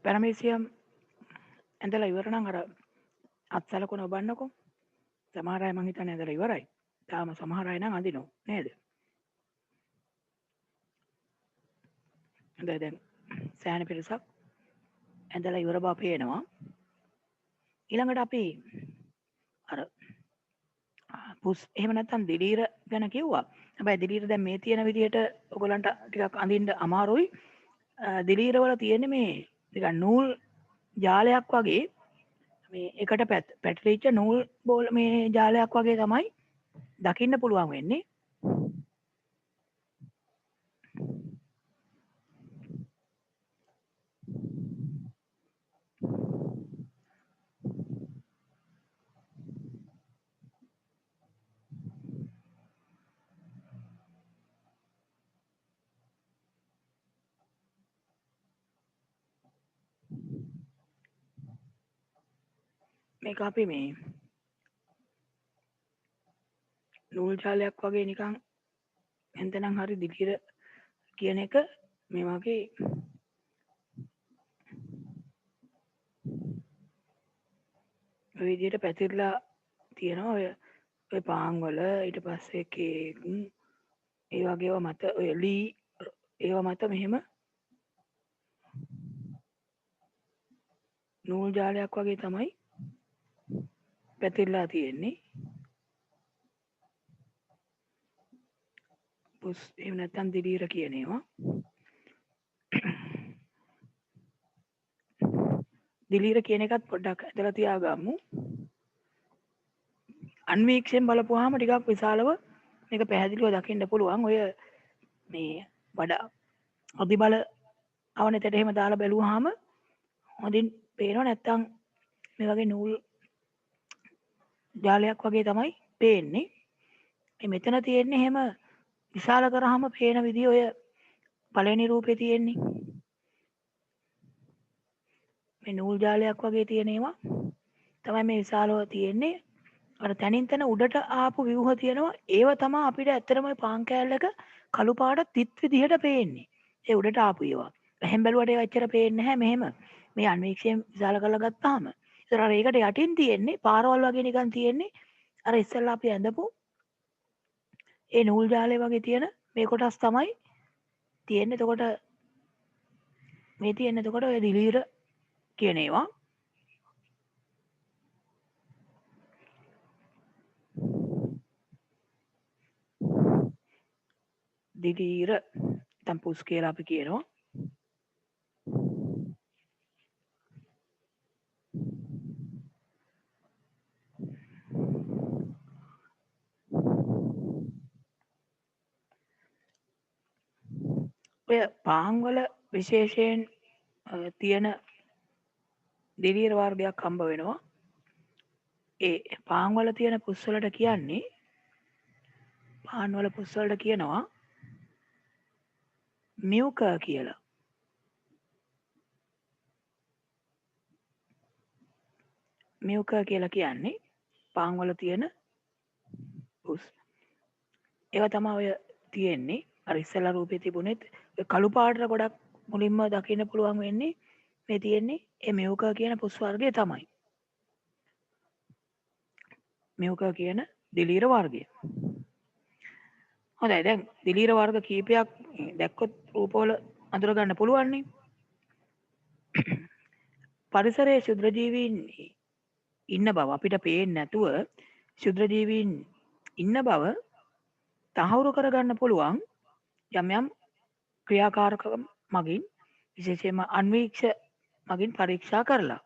පැරමීසියම් ඇඳලා ඉවර නම් අර අත්සලකුණ ඔබන්නකෝ. සමහර අය මං හිතන්නේ ඇඳලා ඉවරයි. තාම සමහර අය නම් අඳිනව නේද? හොඳයි දැන් සෑහෙන පිරිසක් ඇඳලා ඉවර බව පේනවා. ඊළඟට අපි අර පුස් එහෙම නැත්නම් දිලීර ගැන කිව්වා. හැබැයි දිලීර දැන් මේ තියෙන විදිහට ඔයගලන්ට ටිකක් අඳින්න අමාරුයි. දිලීර වල තියෙන්නේ මේ නිකන් නූල් ජාලයක් වගේ මේ එකට පැටලිච්ච නූල් බෝල මේ ජාලයක් වගේ තමයි දකින්න පුළුවන් වෙන්නේ. මේක අපි මේ නූල් ජාලයක් වගේ නිකන් එතනම් හරි දිලීර කියන එක මේ වගේ ඔය විදිහට පැතිරලා තියෙනවා ඔය පාන් වල ඊට පස්සේ කේක් ඒ වගේ ඒවා මත ඔය ලී ඒවා මත මෙහෙම නූල් ජාලයක් වගේ තමයි පැතිරලා තියෙන්නේ. පුස් එහෙම නැත්නම් දිලීර කියන ඒවා. දිලීර කියන එකත් පොඩ්ඩක් ඇදලා තියාගමු. අන්වීක්ෂයෙන් බලපුවාම ටිකක් විශාලව මේක පැහැදිලිව දකින්න පුළුවන්. ඔය මේ වඩා අධිබල අවනතට එහෙම දාලා බැලුවාම හොඳින් පේනවා. නැත්තම් මේ වගේ නූල් ජාලයක් වගේ තමයි පේන්නේ. මෙතන තියෙන්නේ එහෙම විශාල කරාම පේන විදිය ඔය පළවෙනි රූපේ තියෙන්නේ. මේ නූල් ජාලයක් වගේ තියෙන ඒවා තමයි මේ විශාලව තියෙන්නේ. අර තනින් තන උඩට ආපු ව්‍යුහ තියෙනවා. ඒව තමයි අපිට ඇත්තටම පාන් කෑල්ලක කළු පාට තිත් විදිහට පේන්නේ. ඒ උඩට ආපු ඒවා. එහෙන් බැලුවට ඒව එච්චර පේන්නේ නැහැ මෙහෙම. මේ අන්වීක්ෂයෙන් විශාල කරලා ගත්තාම. ඒතර අර ඒකට යටින් තියෙන්නේ පාරවල් වගේ නිකන් තියෙන්නේ. අර ඉස්සෙල්ලා අපි ඇඳපු ඒ නූල් ජාලය වගේ තියෙන මේ කොටස් තමයි තියෙන්නේ. එතකොට මේ තියෙන්නේ එතකොට ඔය දිලීර කියන ඒවා. දිලීර නැත්නම් පුස් කියලා අපි කියනවා. ඔය පාන් වල විශේෂයෙන් තියෙන දිලීර වර්ගයක් හම්බ වෙනවා. ඒ පාන් වල තියෙන පුස් වලට කියන්නේ පාන් වල පුස් වලට කියනවා මියුකර් කියලා. මියුකර් කියලා කියන්නේ පාන් වල තියෙන පුස්. ඒවා තමයි ඔය තියෙන්නේ. අර ඉස්සෙල්ලා රූපේ තිබුණෙත් ඔය කළු පාටට ගොඩක් මුලින්ම දකින්න පුළුවන් වෙන්නේ මේ තියෙන්නේ ඒ මියුකර් කියන පුස් වර්ගය තමයි. මියුකර් කියන දිලීර වර්ගය. හොඳයි දැන් දිලීර වර්ග කීපයක් දැක්කොත් රූපවල අඳුර ගන්න පුළුවන් නේ. පරිසරයේ ශුද්‍රජීවීන් ඉන්න බව අපිට පේන්නේ නැතුව ශුද්‍රජීවීන් ඉන්න බව තහවුරු කරගන්න පුළුවන් යම් යම් ක්‍රියාකාරකම් මගින් විශේෂයෙන්ම අන්වීක්ෂ මගින් පරීක්ෂා කරලා.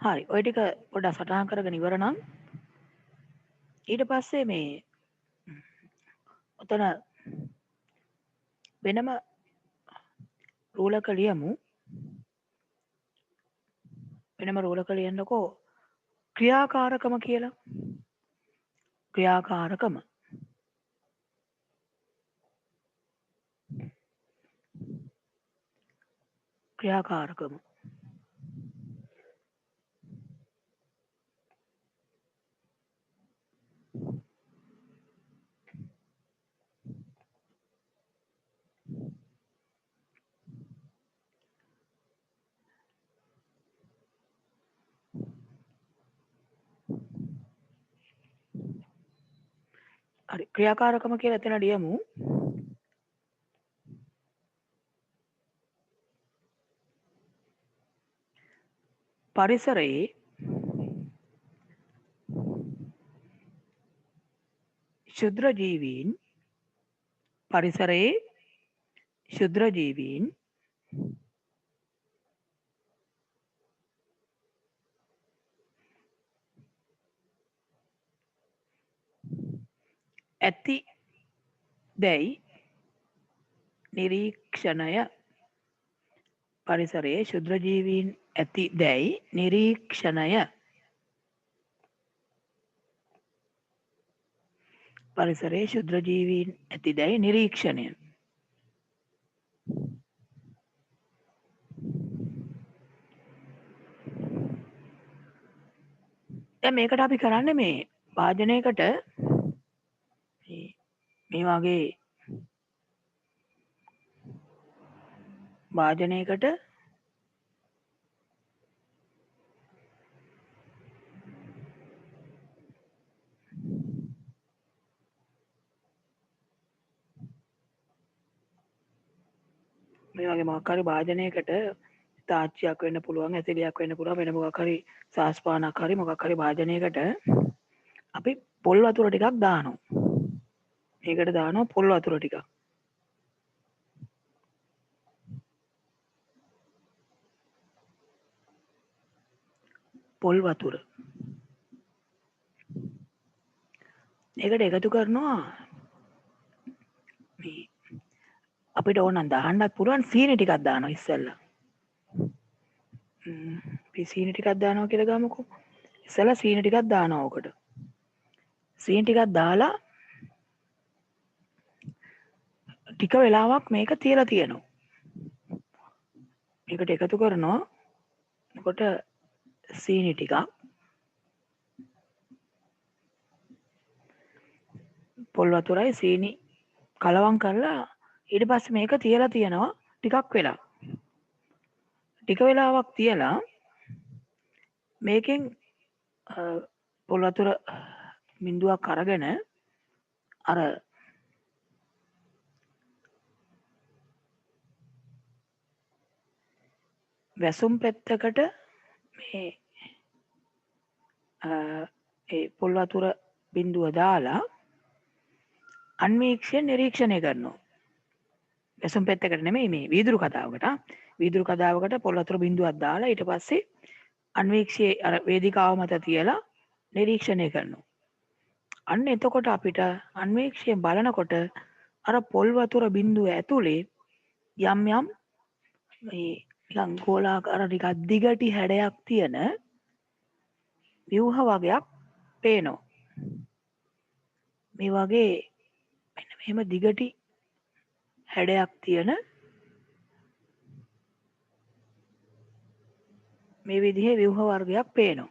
හරි ඔය ටික පොඩ්ඩක් සටහන් කරගෙන ඉවර නම් ඊට පස්සේ මේ ඔතන වෙනම රූලක ලියමු. වෙනම රූලක ලියන්නකෝ ක්‍රියාකාරකම කියලා. ක්‍රියාකාරකම ක්‍රියාකාරකම හරි ක්‍රියාකාරකම කියලා එතන ලියමු. පරිසරයේ ශුද්‍ර ජීවීන් පරිසරයේ ශුද්‍ර ජීවීන් ඇති දැයි නිරීක්ෂණය පරිසරයේ ශුද්‍ර ජීවීන් ඇති දැයි නිරීක්ෂණය පරිසරයේ ශුද්‍ර ජීවීන් ඇති දැයි නිරීක්ෂණය දැන් මේකට අපි කරන්නේ මේ වාදනයකට මේ වගේ වාදනයකට මේ වගේ මොකක් හරි වාදනයකට තාච්චියක් වෙන්න පුළුවන් ඇසිලියක් වෙන්න පුළුවන් වෙන මොකක් හරි සාස්පානක් හරි මොකක් හරි වාදනයකට අපි පොල් වතුර ටිකක් දානවා. මේකට දානවා පොල් වතුර ටිකක්. පොල් වතුර. ඒකට එකතු කරනවා මේ අපිට ඕන දාන්නත් පුළුවන් සීනි ටිකක් දානවා ඉස්සෙල්ලා. අපි සීනි ටිකක් දානවා කියලා ගමුකෝ. ඉස්සෙල්ලා සීනි ටිකක් දානවා ඔකට. සීනි ටිකක් දාලා ටික වෙලාවක් මේක තියලා තියෙනවා. මේකට එකතු කරනවා. එතකොට සීනි ටිකක් පොල් වතුරයි සීනි කලවම් කරලා ඊට පස්සේ මේක තියලා තියෙනවා ටිකක් වෙලා. ටික වෙලාවක් තියලා මේකෙන් පොල් වතුර බිඳුවක් අරගෙන අර වැසුම් පැත්තකට මේ ඒ පොල් වතුර බිඳුව දාලා අන්වීක්ෂය නිරීක්ෂණය කරනවා. වැසුම් පැත්තකට නෙමෙයි මේ වීදුරු කතාවකට. වීදුරු කතාවකට පොල් වතුර බිඳුවක් දාලා ඊට පස්සේ අන්වීක්ෂයේ අර වේදිකාව මත තියලා නිරීක්ෂණය කරනවා. අන්න එතකොට අපිට අන්වීක්ෂයෙන් බලනකොට අර පොල් වතුර බිඳුව ඇතුලේ යම් යම් මේ නිකන් ගෝලාකාර ටිකක් දිගටි හැඩයක් තියෙන ව්‍යුහ වගයක් පේනවා. මේ වගේ මෙන්න මෙහෙම දිගටි හැඩයක් තියෙන මේ විදිහේ ව්‍යුහ වර්ගයක් පේනවා.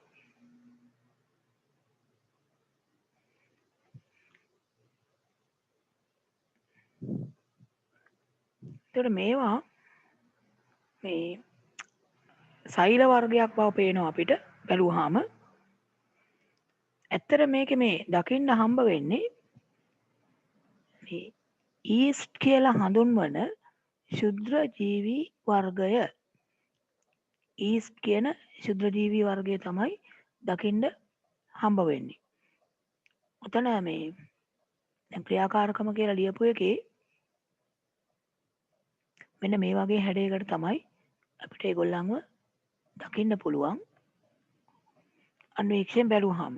එතකොට මේවා මේ සෛල වර්ගයක් බව පේනවා අපිට බැලුවාම. ඇත්තට මේක මේ දකින්න හම්බ වෙන්නේ මේ ඊස්ට් කියලා හඳුන්වන ශුද්‍ර ජීවී වර්ගය. ඊස්ට් කියන ශුද්‍ර ජීවී වර්ගය තමයි දකින්න හම්බ වෙන්නේ. ඔතන මේ දැන් ක්‍රියාකාරකම කියලා ලියපු එකේ මෙන්න මේ වගේ හැඩයකට තමයි අපිට ඒගොල්ලන්ව දකින්න පුළුවන් අන්වීක්ෂයෙන් බැලුවාම.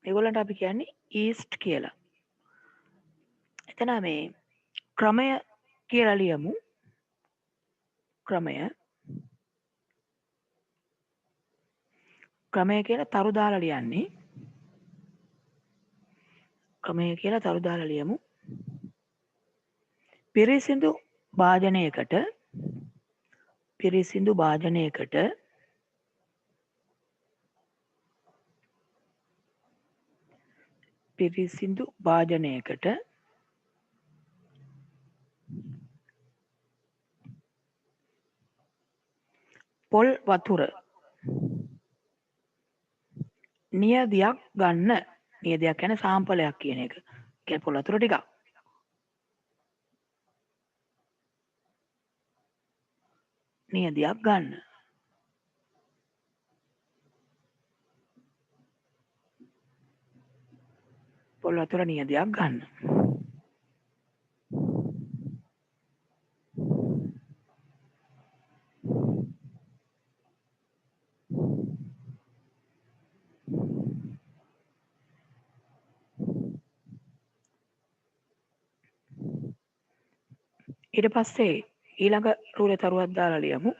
ඒගොල්ලන්ට අපි කියන්නේ ඊස්ට් කියලා. එතන මේ ක්‍රමය කියලා ලියමු. ක්‍රමය කියලා තරු දාලා ලියන්නේ. ක්‍රමය කියලා තරු දාලා ලියමු. පිරිසිදු භාජනයකට පිරිසිදු භාජනයකට පිරිසිදු භාජනයකට පොල් වතුර නියදයක් ගන්න. නියදයක් කියන්නේ සාම්පලයක් කියන එක. කියන්නේ පොල් වතුර ටිකක්. නියදියක් ගන්න. පොල් වතුර නියදියක් ගන්න. ඊට පස්සේ ඊළඟ රූලේ තරුවක් දාලා ලියමු.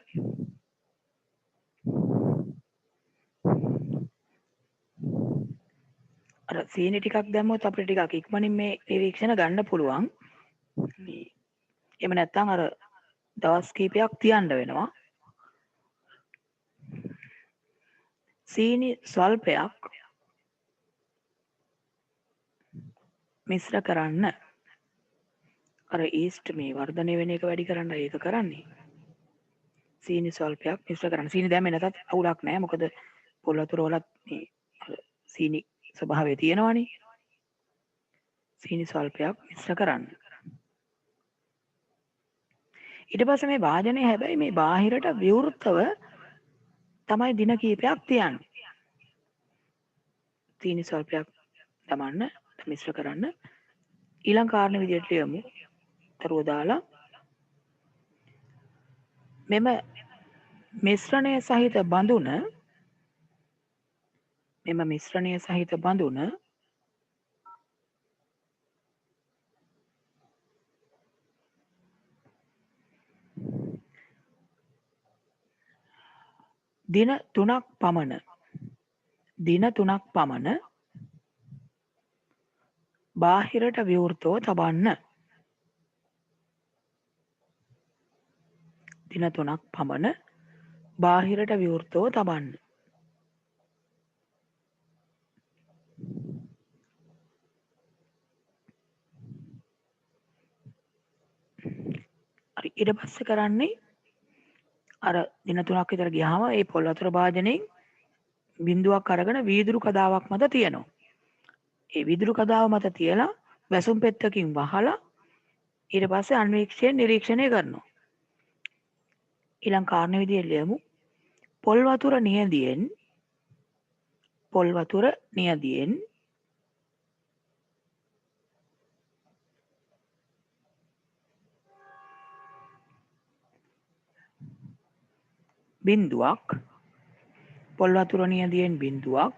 අර සීනි ටිකක් දැම්මොත් අපිට ටිකක් ඉක්මනින් මේ නිරීක්ෂණ ගන්න පුළුවන්. එහෙම නැත්නම් අර දවස් කීපයක් තියන්න වෙනවා. සීනි ස්වල්පයක් මිශ්‍ර කරන්න. අර ඊස්ට් මේ වර්ධනය වෙන එක වැඩි කරන්න ඒක කරන්නේ. සීනි ස්වල්පයක් මිශ්‍ර කරන්න. සීනි දැම්මේ නැතත් අවුලක් නැහැ. මොකද පොල් වතුර වලත් මේ සීනි ස්වභාවය තියෙනවනේ. සීනි ස්වල්පයක් මිශ්‍ර කරන්න. ඊට පස්සේ මේ වාදනය හැබැයි මේ බාහිරට විවෘතව තමයි දින කීපයක් තියන්නේ. සීනි ස්වල්පයක් දමන්න මිශ්‍ර කරන්න. ඊළඟ කාරණේ විදිහට ලියමු. තරුව දාලා මෙම මිශ්‍රණය සහිත බඳුන දින 3ක් පමණ බාහිරට විවෘතව තබන්න. දින 3ක් පමණ බාහිරට විවෘතව තබන්න. හරි ඊට පස්සේ කරන්නේ අර දින 3ක් විතර ගියාම මේ පොල් වතුර භාජනයෙන් බිඳුවක් අරගෙන වීදුරු කදාවක් මත තියනවා. ඒ වීදුරු කදාව මත තියලා වැසුම් පෙත්තකින් වහලා ඊට පස්සේ අන්වීක්ෂයෙන් නිරීක්ෂණය කරනවා. ඊළඟ කාරණේ විදිහට ලියමු. පොල් වතුර නියදියෙන් බිඳුවක්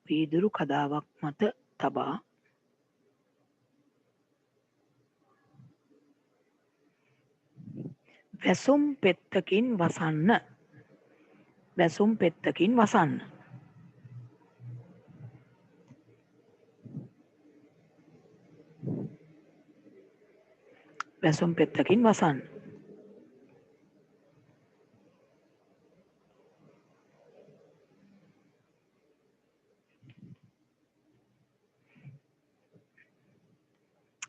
වීදුරු කදාවක් මත තබා වැසුම් පෙත්තකින් වසන්න. වැසුම් පෙත්තකින් වසන්න.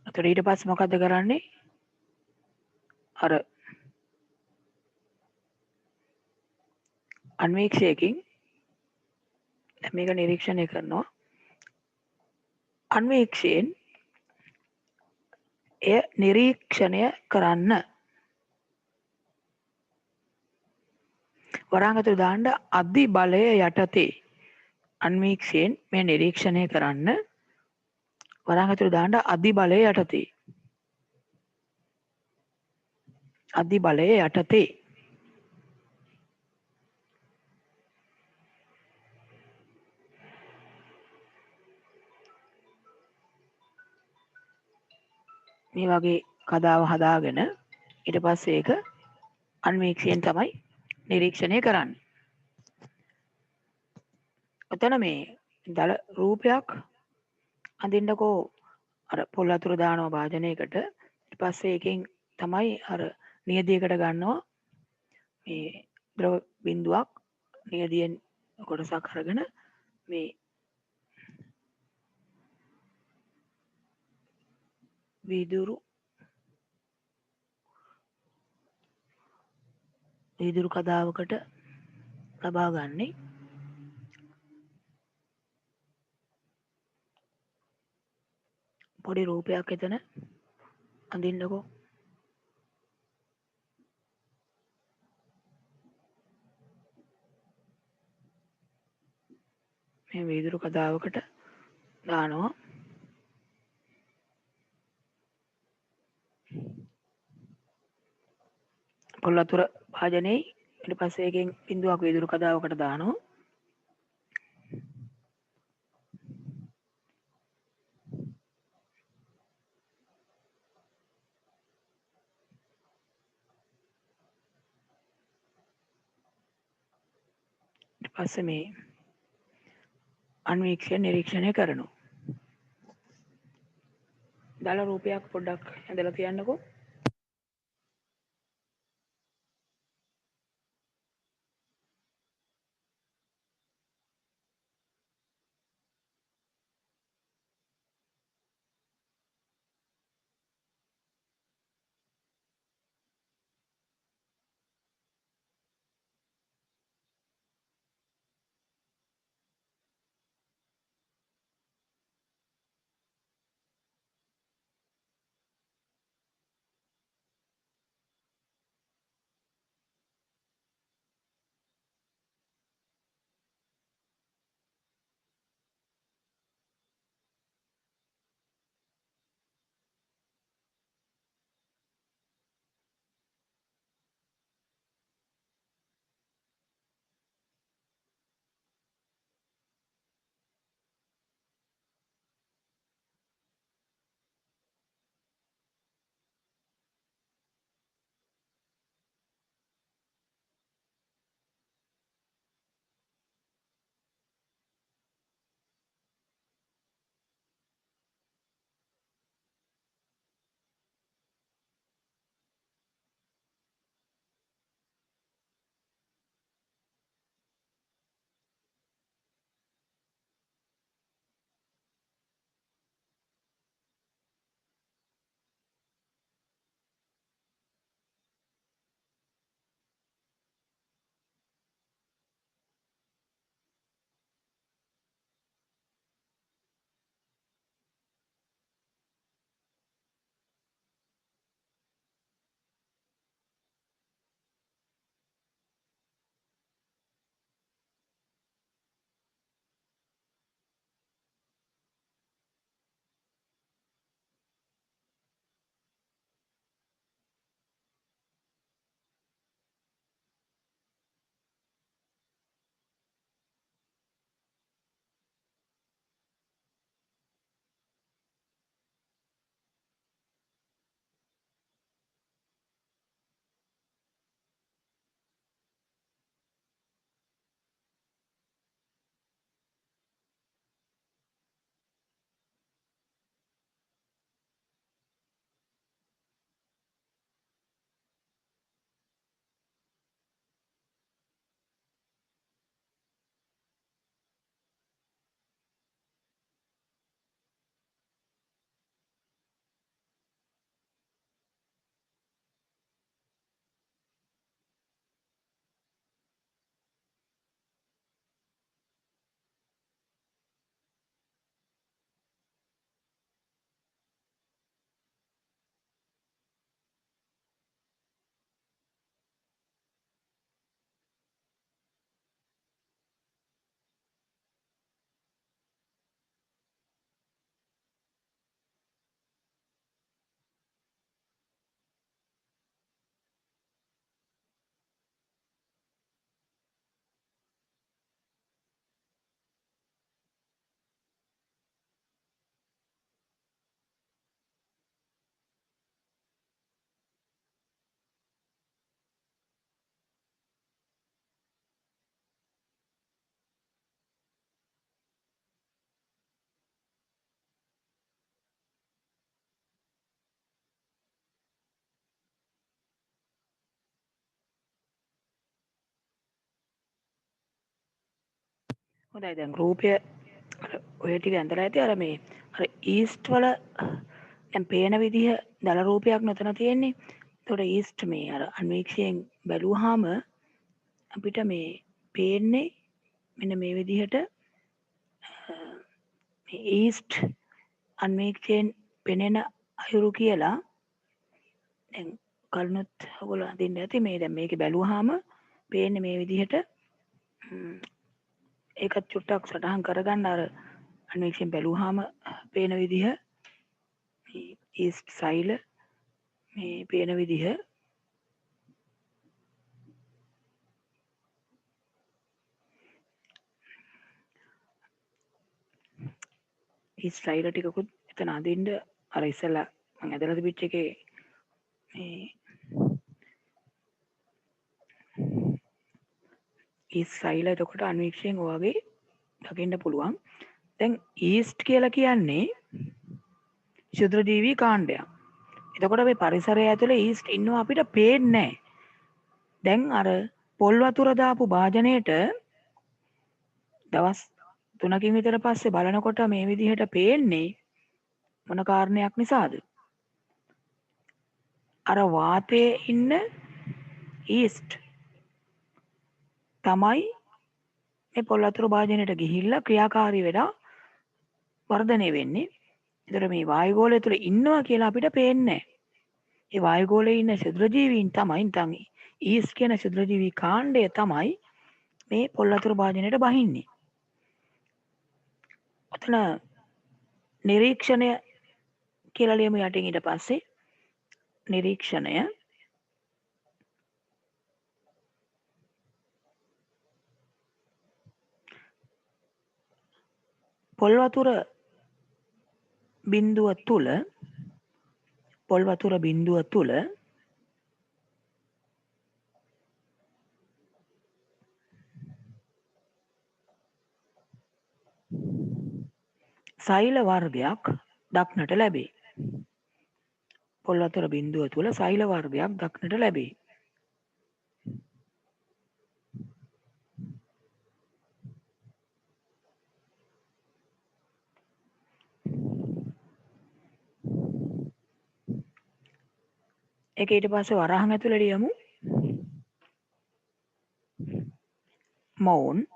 එතකොට ඊට පස්සේ මොකද්ද කරන්නේ? අර අන්වීක්ෂයකින් දැන් මේක නිරීක්ෂණය කරනවා. අන්වීක්ෂයෙන් එය නිරීක්ෂණය කරන්න. වරාංගතුරු දාන්න අධි බලය යටතේ අන්වීක්ෂයෙන් මේ නිරීක්ෂණය කරන්න. වරාංගතුරු දාන්න අධි බලය යටතේ මේ වගේ කදාව හදාගෙන ඊට පස්සේ ඒක අන්වීක්ෂයෙන් තමයි නිරීක්ෂණය කරන්නේ. ඔතන මේ දල රූපයක් අඳින්නකෝ අර පොල් වතුර දානවා භාජනයකට. ඊට පස්සේ එකෙන් තමයි අර නියදියකට ගන්නවා මේ ද්‍රව බිඳුවක් නියදියෙන් කොටසක් අරගෙන මේ වීදුරු කදාවකට ලබා ගන්නේ. පොඩි රූපයක් එතන අඳින්නකෝ. මේ වීදුරු කදාවකට දානවා. පොල් වතුර භාජනයේ ඊට පස්සේ එකෙන් බිඳුවක් වීදුරු කදාවකට දානවා. ඊට පස්සේ මේ අන්වීක්ෂය නිරීක්ෂණය කරනවා. දල රූපයක් පොඩ්ඩක් ඇඳලා තියන්නකෝ. හොඳයි දැන් රූපය ඔය ටික ඇඳලා ඇති අර මේ අර ඊස්ට් වල දැන් පේන විදිහ දල රූපයක් නතන තියෙන්නේ. ඒතකොට ඊස්ට් මේ අර අන්වීක්ෂයෙන් බැලුවාම අපිට මේ පේන්නේ මෙන්න මේ විදිහට මේ ඊස්ට් අන්වීක්ෂයෙන් පෙනෙන අයුරු කියලා දැන් කලිනුත් ඔයගොල්ලෝ අඳින්න ඇති මේ දැන් මේක බැලුවාම පේන්නේ මේ විදිහට ඒකත් චුට්ටක් සටහන් කරගන්න අර අන්වීක්ෂයෙන් බැලුවාම පේන විදිහ ඊස්ට් සෛල මේ පේන විදිහ ඊස්ට් සෛල ටිකකුත් එතන අඳින්න අර ඉස්සලා මම ඇදලා තිබිච්ච එකේ මේ ඊස්ට් සෛල එතකොට අන්වීක්ෂයෙන් ඔයගේ දකින්න පුළුවන්. දැන් ඊස්ට් කියලා කියන්නේ ශුද්‍රජීවී කාණ්ඩයක්. එතකොට මේ පරිසරය ඇතුලේ ඊස්ට් ඉන්නවා අපිට පේන්නේ නැහැ. දැන් අර පොල් වතුර දාපු භාජනයේට දවස් 3කින් විතර පස්සේ බලනකොට මේ විදිහට පේන්නේ මොන කාරණයක් නිසාද? අර වාතයේ ඉන්න ඊස්ට් තමයි මේ පොල් වතුර භාජනයට ගිහිල්ලා ක්‍රියාකාරී වෙලා වර්ධනය වෙන්නේ. ඒතර මේ වායුගෝලය තුල ඉන්නවා කියලා අපිට පේන්නේ නැහැ. ඒ වායුගෝලයේ ඉන්න ශුද්‍රජීවීන් තමයි නැත්නම් ඊස්ට් කියන ශුද්‍රජීවී කාණ්ඩය තමයි මේ පොල් වතුර භාජනයට බහින්නේ. ඔතන නිරීක්ෂණය කියලා ලියමු යටින් ඊට පස්සේ නිරීක්ෂණය පොල් වතුර බිඳුව තුල සෛල වර්ගයක් දක්නට ලැබේ. පොල් වතුර බිඳුව තුල සෛල වර්ගයක් දක්නට ලැබේ. ඒක ඊට පස්සේ වරහන් ඇතුළේ ලියමු. මවුන්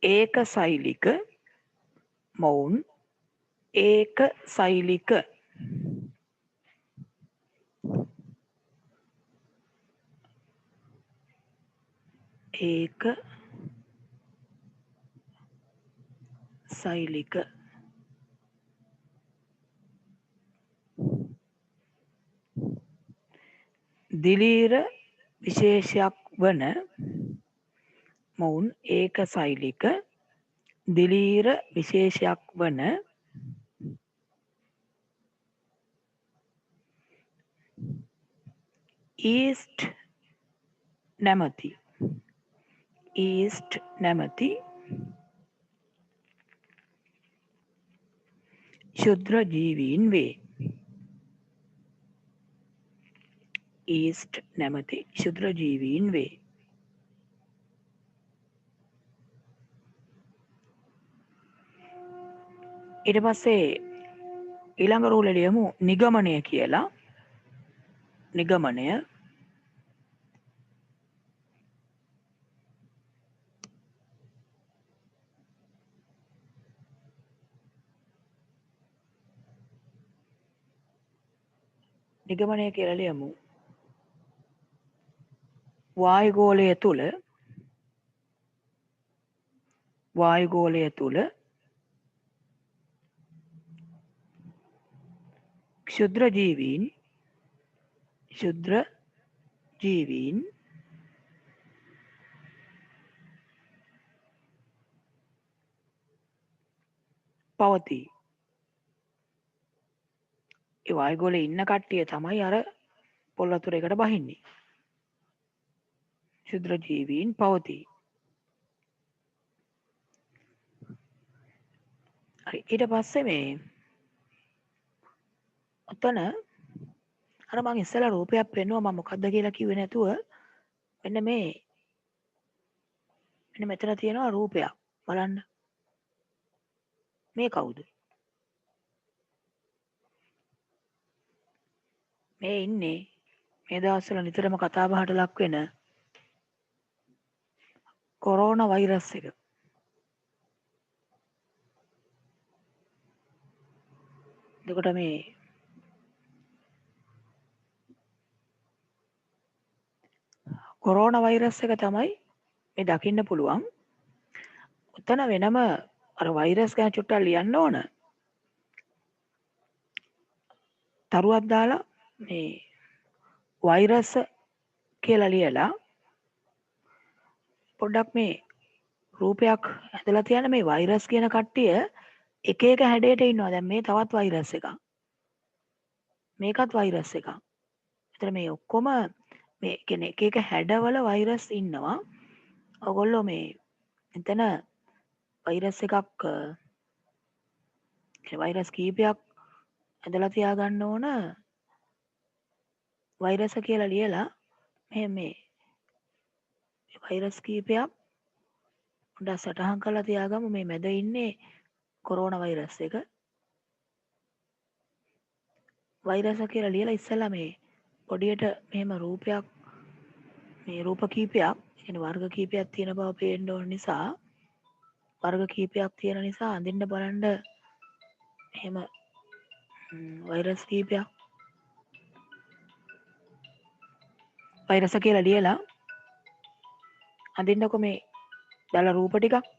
ඒකසෛලික මවුන් ඒකසෛලික ඒකසෛලික දිලීර විශේෂයක් වන මොවුන් ඒකසෛලික දිලීර විශේෂයක් වන ඊස්ට් නැමැති ශුද්‍රජීවීන් වේ. ඊස්ට් නැමැති ශුද්‍රජීවීන් වේ. ඊට පස්සේ ඊළඟ රූල ලියමු නිගමනය කියලා. නිගමනය කියලා ලියමු. වායුගෝලය තුල ක්ෂුද්‍රජීවීන් පවතී. ඒ වායුගෝලයේ ඉන්න කට්ටිය තමයි අර පොල් වතුර එකට බහින්නේ. ක්ෂුද්‍රජීවීන් පවතී. හරි ඊට පස්සේ මේ ඔතන අර මං ඉස්සෙල්ලා රූපයක් පෙන්නුවා මම මොකද්ද කියලා කිව්වේ නැතුව මෙන්න මෙතන තියෙනවා රූපයක් බලන්න මේ කවුද මේ ඉන්නේ මේ දවස්වල නිතරම කතා බහට ලක් වෙන කොරෝනා වෛරස් එක. එතකොට මේ කොරෝනා වෛරස් එක තමයි මේ දකින්න පුළුවන්. උතන වෙනම අර වෛරස් ගැන චුට්ටක් ලියන්න ඕන. තරුවක් දාලා මේ වෛරස් කියලා ලියලා පොඩ්ඩක් මේ රූපයක් ඇදලා තියන මේ වෛරස් කියන කට්ටිය එක එක හැඩයට ඉන්නවා. දැන් මේ තවත් වෛරස් එකක්. මේකත් වෛරස් එකක්. එතන මේ ඔක්කොම මේ කියන්නේ එක එක හැඩවල වෛරස් ඉන්නවා. ඔයගොල්ලෝ මේ එතන වෛරස් එකක් වෛරස් කීපයක් ඇදලා තියාගන්න ඕන. වෛරස කියලා ලියලා මේ වෛරස් කීපයක් පොඩ්ඩක් සටහන් කරලා තියාගමු. මේ මැද ඉන්නේ කොරෝනා වෛරස් එක. වෛරස කියලා ලියලා ඉස්සලා මේ පොඩියට මෙහෙම රූපයක් මේ රූප කීපයක් කියන්නේ වර්ග කීපයක් තියෙන බව පේන්න ඕන නිසා වර්ග කීපයක් තියෙන නිසා අඳින්න බලන්න එහෙම වෛරස් කීපයක් වෛරස කියලා ලියලා අඳින්නකො මේ දල රූප ටිකක්.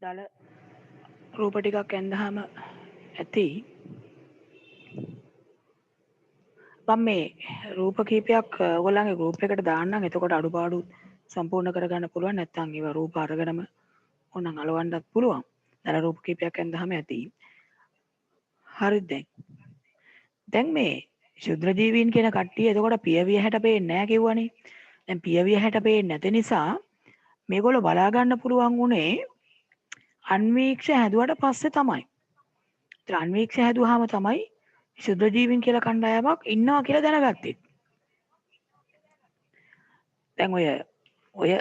දල රූප ටිකක් ඇඳහම ඇති. මම මේ රූප කීපයක් ඔයගොල්ලන්ගේ ගෲප් එකට දාන්නම්. එතකොට අඩුපාඩු සම්පූර්ණ කරගන්න පුළුවන්. නැත්නම් ඒවා රූප අරගෙනම ඕනනම් අලවන්නත් පුළුවන්. දල රූප කීපයක් ඇඳහම ඇති. හරිද දැන් මේ ශුද්‍ර ජීවීන් කියන කට්ටිය එතකොට පියවිය හැට පේන්නේ නැහැ කිව්වනේ. දැන් පියවිය හැට පේන්නේ නැති නිසා මේගොල්ලෝ බලා ගන්න පුළුවන් උනේ අන්වීක්ෂ හැදුවට පස්සේ තමයි. ඒතර අන්වීක්ෂ හැදුවාම තමයි ශුද්‍ර ජීවීන් කියලා කණ්ඩායමක් ඉන්නවා කියලා දැනගත්තේ. දැන් ඔය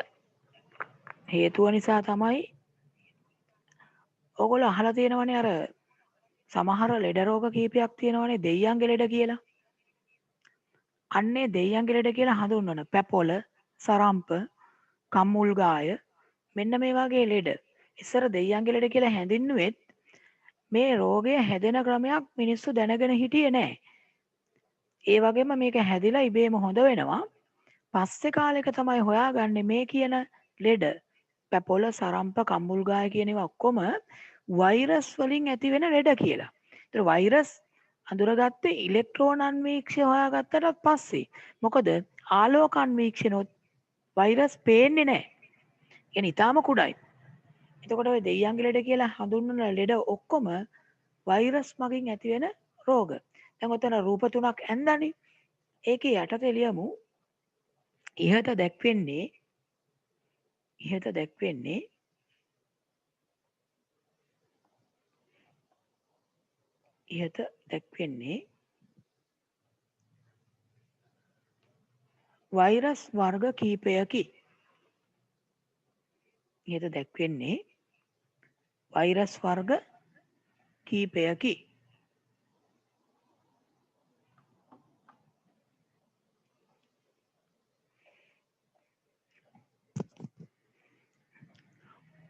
හේතුව නිසා තමයි ඕගොල්ලෝ අහලා තියෙනවනේ අර සමහර ලෙඩ රෝග කීපයක් තියෙනවනේ දෙයියන්ගේ ලෙඩ කියලා. අන්නේ දෙයියන්ගේ ලෙඩ කියලා හඳුන්වන පැපොල, සරම්ප, කම්මුල්ගාය මෙන්න මේ වගේ ලෙඩ. ඉස්සර දෙයියන්ගේ ලෙඩ කියලා හැඳින්නුවෙත් මේ රෝගය හැදෙන ක්‍රමයක් මිනිස්සු දැනගෙන හිටියේ නෑ. ඒ වගේම මේක හැදිලා ඉබේම හොඳ වෙනවා. පස්සේ කාලෙක තමයි හොයාගන්නේ මේ කියන ලෙඩ පැපොල, සරම්ප, කම්මුල්ගාය කියන ඒවා ඔක්කොම වෛරස් වලින් ඇති වෙන ලෙඩ කියලා. ඒතර වෛරස් අඳුරගත්තේ ඉලෙක්ට්‍රෝන අන්වීක්ෂය හොයාගත්තට පස්සේ. මොකද ආලෝක අන්වීක්ෂණොත් වෛරස් පේන්නේ නැහැ. يعني ඊටාම කුඩායි. එතකොට ඔය දෙයියන්ගේ ලෙඩ කියලා හඳුන්වන ලෙඩ ඔක්කොම වෛරස් මගින් ඇති වෙන රෝග. දැන් ඔතන රූප තුනක් ඇන්දනේ. ඒකේ යටතේ ලියමු ඉහත දැක්වෙන්නේ වෛරස් වර්ග කීපයකි. ඉහත දැක්වෙන්නේ වෛරස් වර්ග කීපයකි.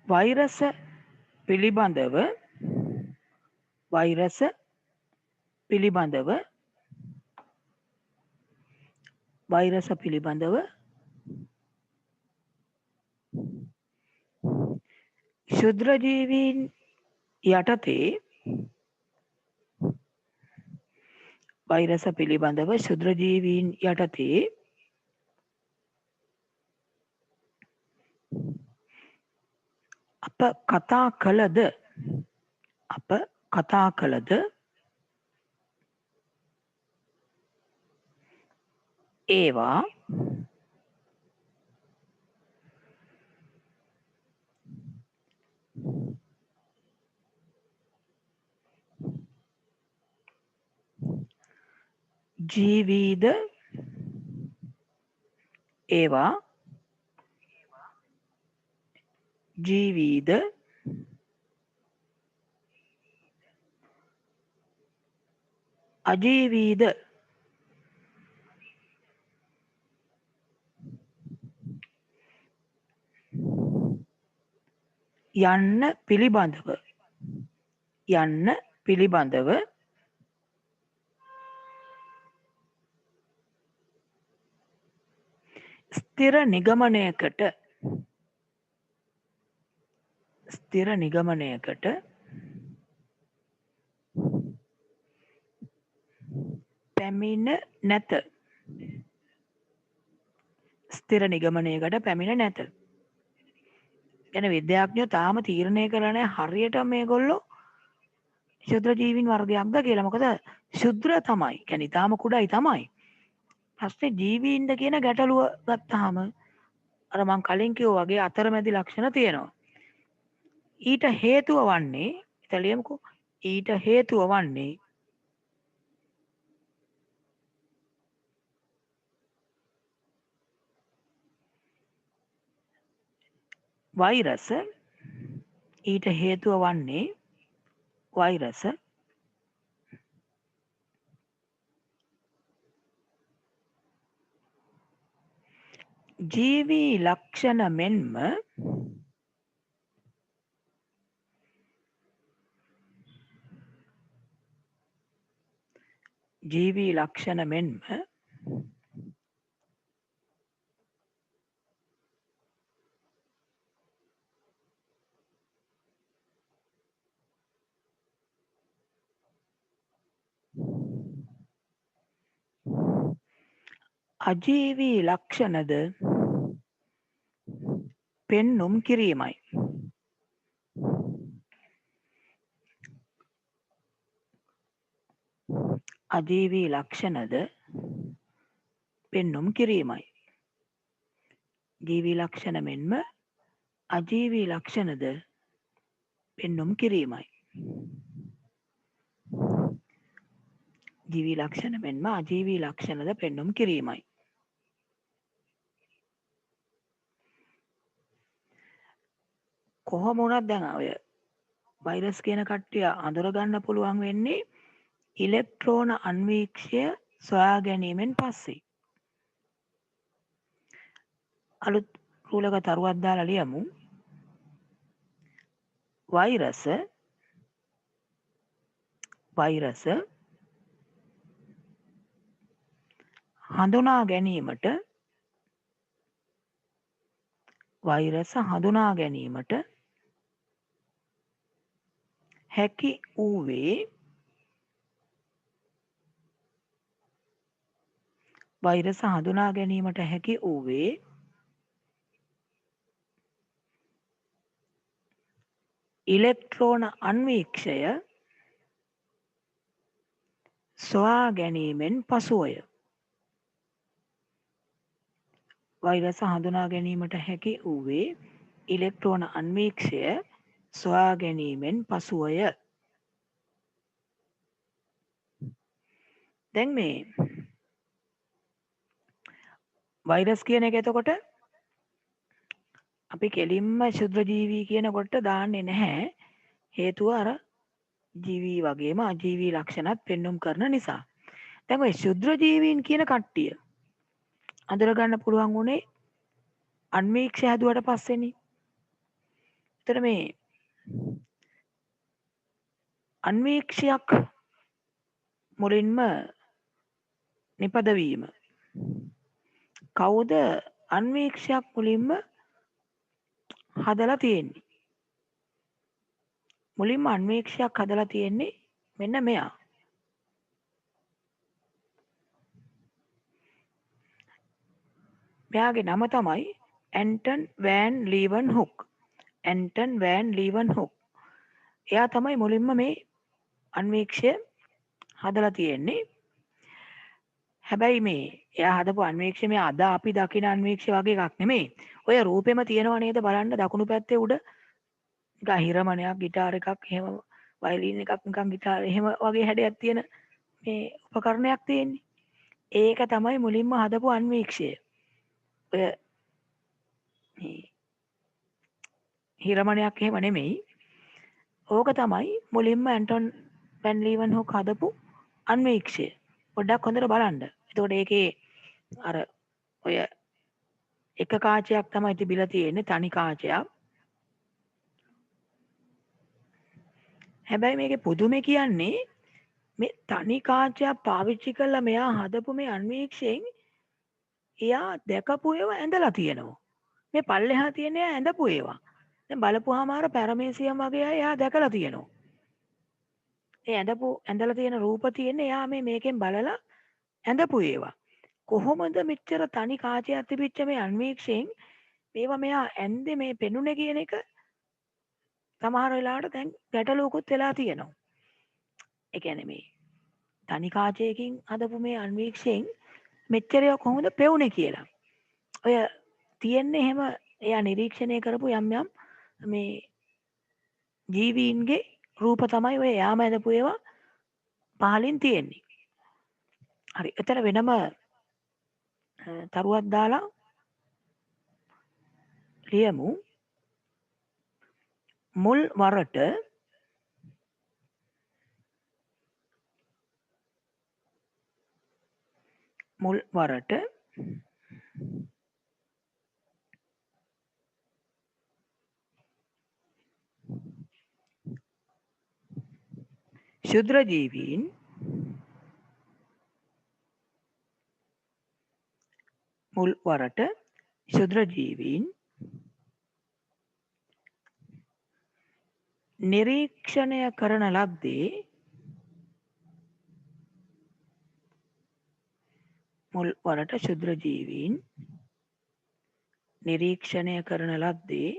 වෛරස පිළිබඳව ක්ෂුද්‍ර ජීවීන් යටතේ අප කතා කළද ඒවා ජීවීද අජීවීද යන්න පිළිබඳව ස්ථිර නිගමනයකට පැමිණ නැත. ගැන විද්‍යාඥයෝ තාම තීරණය කරලා නැහැ හරියට මේගොල්ලෝ ශුද්‍ර ජීවීන් වර්ගයක්ද කියලා. මොකද ශුද්‍ර තමයි. කියන්නේ තාම කුඩායි තමයි. පස්සේ ජීවීන්ද කියන ගැටලුව ගත්තාම අර මං කලින් කිව්වා වගේ අතරමැදි ලක්ෂණ තියෙනවා. ඊට හේතුව වන්නේ වෛරස ජීවී ලක්ෂණ මෙන්ම අජීවී ලක්ෂණද පෙන්නුම් කිරීමයි. ජීවී ලක්ෂණ මෙන්ම අජීවී ලක්ෂණද පෙන්නුම් කිරීමයි. ජීවී ලක්ෂණ මෙන්ම අජීවී ලක්ෂණද පෙන්නුම් කිරීමයි. කොහොම වුණත් දැන් ඔය වෛරස් කියන කට්ටිය අඳුර ගන්න පුළුවන් වෙන්නේ ඉලෙක්ට්‍රෝන අන්වීක්ෂය සොයා ගැනීමෙන් පස්සේ. අලුත් රූලක තරුවක් දාලා ලියමු. වෛරස හඳුනා ගැනීමට හැකි වූවේ ඉලෙක්ට්‍රෝන අන්වීක්ෂය සොයා ගැනීමෙන් පසුවය. වෛරස හඳුනා ගැනීමට හැකි වූවේ ඉලෙක්ට්‍රෝන අන්වීක්ෂය සොයා ගැනීමෙන් පසුවය. දැන් මේ වෛරස් කියන එක එතකොට අපි කෙලින්ම ශුද්‍රජීවී කියනකොට දාන්නේ නැහැ. හේතුව අර ජීවී වගේම අජීවී ලක්ෂණත් පෙන්눔 කරන නිසා. දැන් ඔය ශුද්‍රජීවීන් කියන කට්ටිය අඳුරගන්න පුළුවන් වුණේ අන්වීක්ෂය හැදුවට පස්සේනේ. එතන මේ අන්වීක්ෂයක් මුලින්ම නිපදවීම කවුද අන්වීක්ෂයක් මුලින්ම හදලා තියෙන්නේ? මුලින්ම අන්වීක්ෂයක් හදලා තියෙන්නේ මෙන්න මෙයා. මෙයාගේ නම තමයි ඇන්ටන් වෑන් ලීවන්හුක්. එයා තමයි මුලින්ම මේ අන්වීක්ෂය හදලා තියෙන්නේ. හැබැයි මේ එයා හදපු අන්වීක්ෂය මේ අද අපි දකින අන්වීක්ෂය වගේ එකක් නෙමෙයි. ඔය රූපෙම තියෙනව නේද බලන්න දකුණු පැත්තේ උඩ නිකන් හිරමණයක් ගිටාර එකක් එහෙම වයලීන් එකක් නිකන් ගිටාර එහෙම වගේ හැඩයක් තියෙන මේ උපකරණයක් තියෙන්නේ. ඒක තමයි මුලින්ම හදපු අන්වීක්ෂය. ඔය හිරමණයක් එහෙම නෙමෙයි. ඕක තමයි මුලින්ම ඇන්ටන් වැන් ලීවන්හුක් හදපු අන්වීක්ෂය. පොඩ්ඩක් හොඳට බලන්න. එතකොට ඒකේ අර ඔය එක කාචයක් තමයි තිබිලා තියෙන්නේ, තනි කාචයක්. හැබැයි මේකේ පුදුමේ කියන්නේ මේ තනි කාචයක් පාවිච්චි කරලා මෙයා හදපු මේ අන්වීක්ෂයෙන් එයා දැකපු ඒවා ඇඳලා තියෙනවා. මේ පල්ලෙහා තියෙන එයා ඇඳපු ඒවා. දැන් බලපුවාම අර පැරමේසියම් වගේ අය එයා දැකලා තියෙනවා. ඒ ඇඳලා තියෙන රූප තියෙන්නේ එයා මේකෙන් බලලා ඇඳපු ඒවා. කොහොමද මෙච්චර තනි කාචයක් තිබිච්ච මේ අන්වීක්ෂයෙන් මේවා මෙයා ඇන්දේ මේ පෙනුනේ කියන එක සමහර වෙලාවට දැන් ගැටලුවකුත් වෙලා තියෙනවා. ඒ කියන්නේ මේ තනි කාචයකින් හදපු මේ අන්වීක්ෂයෙන් මෙච්චර ඒවා කොහොමද පෙවුනේ කියලා. ඔය තියෙන්නේ එහෙම එයා නිරීක්ෂණය කරපු යම් මේ ජීවීන්ගේ රූප තමයි ඔය එයාම ඇඳපු ඒවා පහලින් තියෙන්නේ. හරි. එතන වෙනම තරුවක් දාලා ලියමු. මුල් වරට ශුද්‍රජීවීන් නිරීක්ෂණය කරන ලද්දේ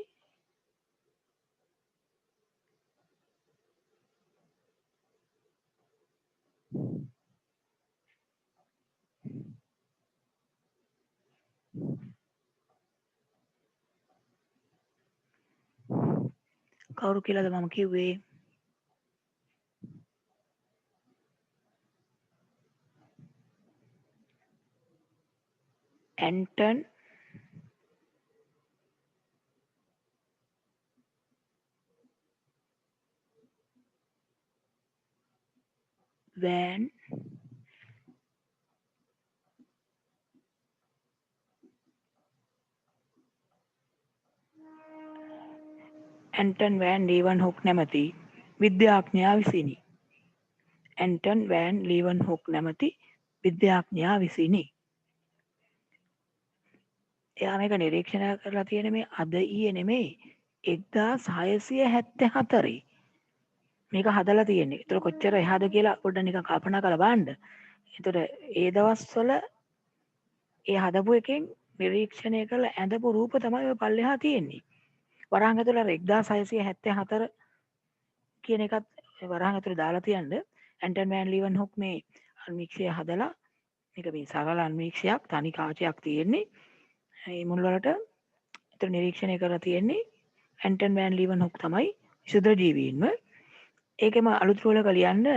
කවුරු කියලාද මම කිව්වේ? Anton van Anton van ලීවන් hoc නැමැති විද්‍යාඥයා විසිනි. ඇන්ටන් වෑන් ලීවන් හොක් නැමැති විද්‍යාඥයා විසිනි. එයා මේක නිරීක්ෂණය කරලා තියෙන මේ අද ඊයේ නෙමෙයි 1674 මේක හදලා තියෙන්නේ. ඒතර කොච්චර එහාද කියලා පොඩ්ඩක් නිකන් කල්පනා කරලා බලන්න. ඒතර ඒ දවස්වල ඒ හදපු එකෙන් නිරීක්ෂණය කරලා ඇඳපු රූප තමයි ඔය පල්ලෙහා තියෙන්නේ. වරහන් ඇතුළේ 1674 කියන එකත් වරහන් ඇතුළේ දාලා තියන්න. ඇන්ටන් වෑන් ලීවන් හොක් මේ අන්වීක්ෂය හදලා මේක මේ සරල අන්වීක්ෂයක් තනි කාචයක් තියෙන්නේ. මේ මුල් වලට ඒතර නිරීක්ෂණය කරලා තියෙන්නේ ඇන්ටන් වෑන් ලීවන් හොක් තමයි ශුද්‍ර ජීවීන්ව. ඒකෙම අලුත් රෝලක ලියන්න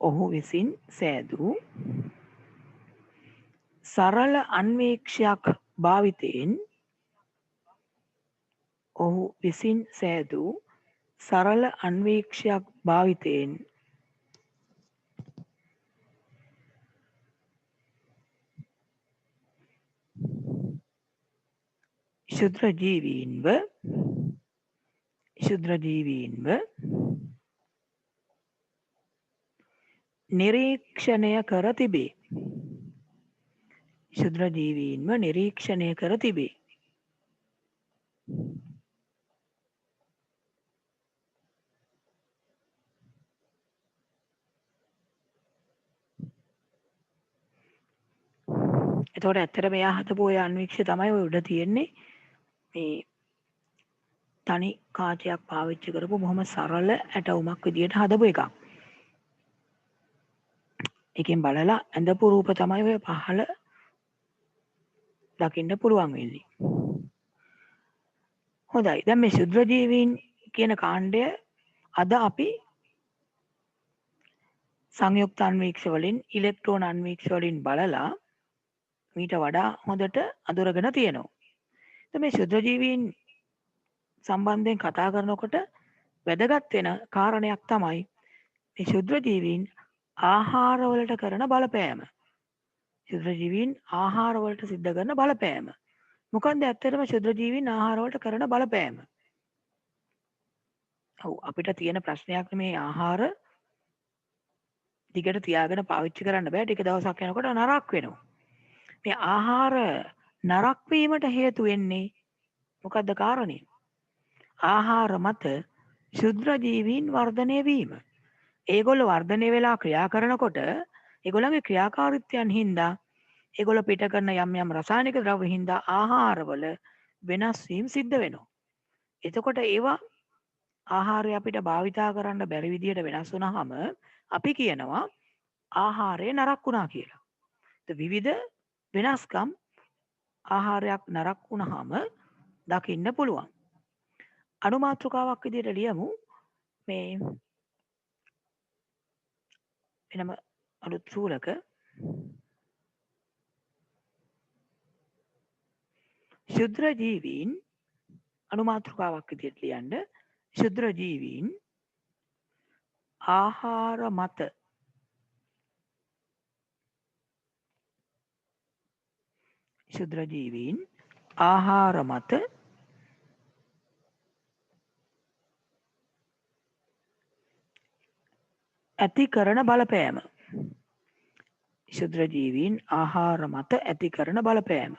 ඔහු විසින් සෑදූ සරල අන්වීක්ෂයක් භාවිතයෙන් ශුද්‍ර ජීවීන්ව නිරීක්ෂණය කර තිබේ. එතකොට ඇත්තට මෙයා හදපු ඔය අන්වීක්ෂය තමයි ඔය උඩ තියෙන්නේ. මේ තනි කාචයක් පාවිච්චි කරපු බොහොම සරල ඇටවුමක් විදියට හදපු එකක්. එකෙන් බලලා ඇඳපු රූප තමයි ඔය පහළ දකින්න පුළුවන් වෙන්නේ. හොඳයි. දැන් මේ ශුද්‍ර ජීවීන් කියන කාණ්ඩය අද අපි සංයුක්ත අන්වීක්ෂ වලින් ඉලෙක්ට්‍රෝන අන්වීක්ෂ වලින් බලලා මීට වඩා හොඳට අඳුරගෙන තියෙනවා. මේ ශුද්‍ර ජීවීන් සම්බන්ධයෙන් කතා කරනකොට වැදගත් වෙන කාරණයක් තමයි මේ ශුද්‍ර ජීවීන් ආහාරවලට කරන බලපෑම. ශුද්‍ර ජීවීන් ආහාරවලට සිද්ධ කරන බලපෑම. මොකක්ද ඇත්තටම ශුද්‍ර ජීවීන් ආහාරවලට කරන බලපෑම? ඔව් අපිට තියෙන ප්‍රශ්නයක් මේ ආහාර දිගට තියාගෙන පාවිච්චි කරන්න බෑ. ටික දවසක් යනකොට නරක් වෙනවා. මේ ආහාර නරක් වීමට හේතු වෙන්නේ මොකද්ද කාරණේ? ආහාර මත ශුද්‍ර ජීවීන් වර්ධනය වීම. ඒගොල්ලෝ වර්ධනය වෙලා ක්‍රියා කරනකොට ඒගොල්ලන්ගේ ක්‍රියාකාරීත්වයන් හින්දා ඒගොල්ලෝ පිට කරන යම් යම් රසායනික ද්‍රව්‍ය හින්දා ආහාරවල වෙනස් වීම සිද්ධ වෙනවා. එතකොට ඒවා ආහාරය අපිට භාවිතා කරන්න බැරි විදියට වෙනස් වුණාම අපි කියනවා ආහාරය නරක් වුණා කියලා. විවිධ වෙනස්කම් ආහාරයක් නරක් වුණාම දකින්න පුළුවන්. අනුමාත්‍රකාවක් විදියට ලියමු මේ වෙනම අලුත් රූලක ශුද්‍ර ජීවීන් අනුමාත්‍රකාවක් විදියට ලියන්න ශුද්‍ර ජීවීන් ආහාර මත ඇති කරන බලපෑම. ශුද්‍ර ජීවීන් ආහාර මත ඇති කරන බලපෑම.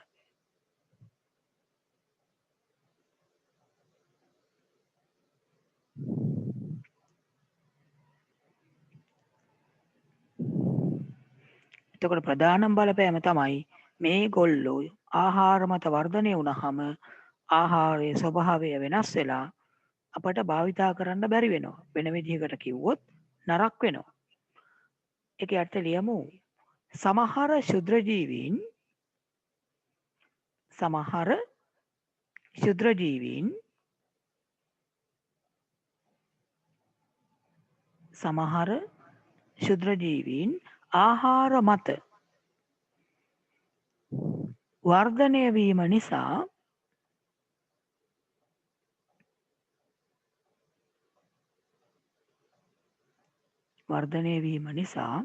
එතකොට ප්‍රධානම බලපෑම තමයි මේ ගොල්ලෝ ආහාර මත වර්ධනය වුණාම ආහාරයේ ස්වභාවය වෙනස් වෙලා අපට භාවිතා කරන්න බැරි වෙනවා. වෙන විදිහකට කිව්වොත් නරක් වෙනවා. ඒකේ අර්ථය ලියමු. සමහර ශුද්‍ර ජීවීන් ශුද්‍ර ජීවීන් ආහාර මත වර්ධනය වීම නිසා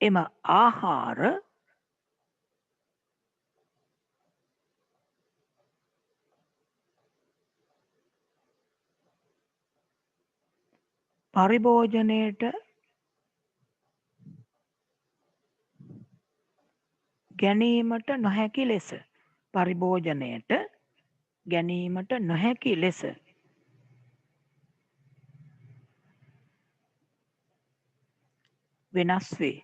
එම ආහාර පරිභෝජනයට ගැනීමට නොහැකි ලෙස වෙනස් වේ.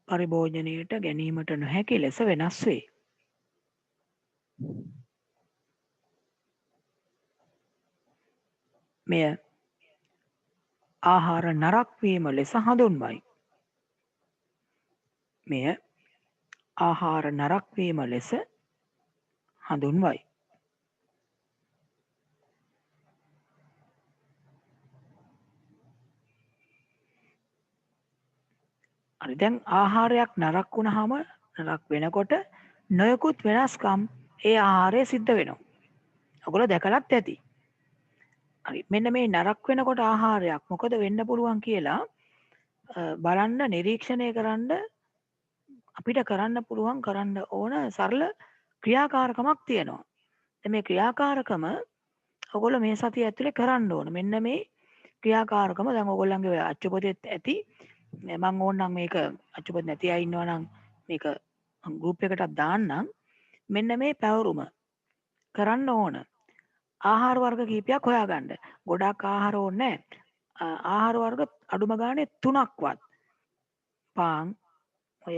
පරිභෝජනයට ගැනීමට නොහැකි ලෙස වෙනස් වේ. මෙය ආහාර නරක් වීම ලෙස හඳුන්වයි. මෙය ආහාර නරක් වීම ලෙස හඳුන්වයි. හරි, දැන් ආහාරයක් නරක් වුණාම නරක් වෙනකොට නොයෙකුත් වෙනස්කම් ඒ ආහාරය සිද්ධ වෙනවා. ඔයගොල්ලෝ දැකලත් ඇති. හරි, මෙන්න මේ නරක් වෙනකොට ආහාරයක් මොකද වෙන්න පුළුවන් කියලා බලන්න, නිරීක්ෂණය කරන්න අපිට කරන්න පුළුවන්, කරන්න ඕන සරල ක්‍රියාකාරකමක් තියෙනවා. දැන් මේ ක්‍රියාකාරකම ඔයගොල්ලෝ මේ සතිය ඇතුලේ කරන්න ඕන. මෙන්න මේ ක්‍රියාකාරකම දැන් ඔයගොල්ලන්ගේ ඔය අච්චුපොතෙත් ඇති. මම ඕනනම් මේක අච්චුපොත නැති අය ඉන්නවා නම් මේක ගෲප් එකටත් දාන්නම්. මෙන්න මේ පැවරුම කරන්න ඕන. ආහාර වර්ග කීපයක් හොයාගන්න. ගොඩක් ආහාර ඕනේ නැහැ. ආහාර වර්ග අඩුම ගානේ 3ක්වත්. පාන්, ඔය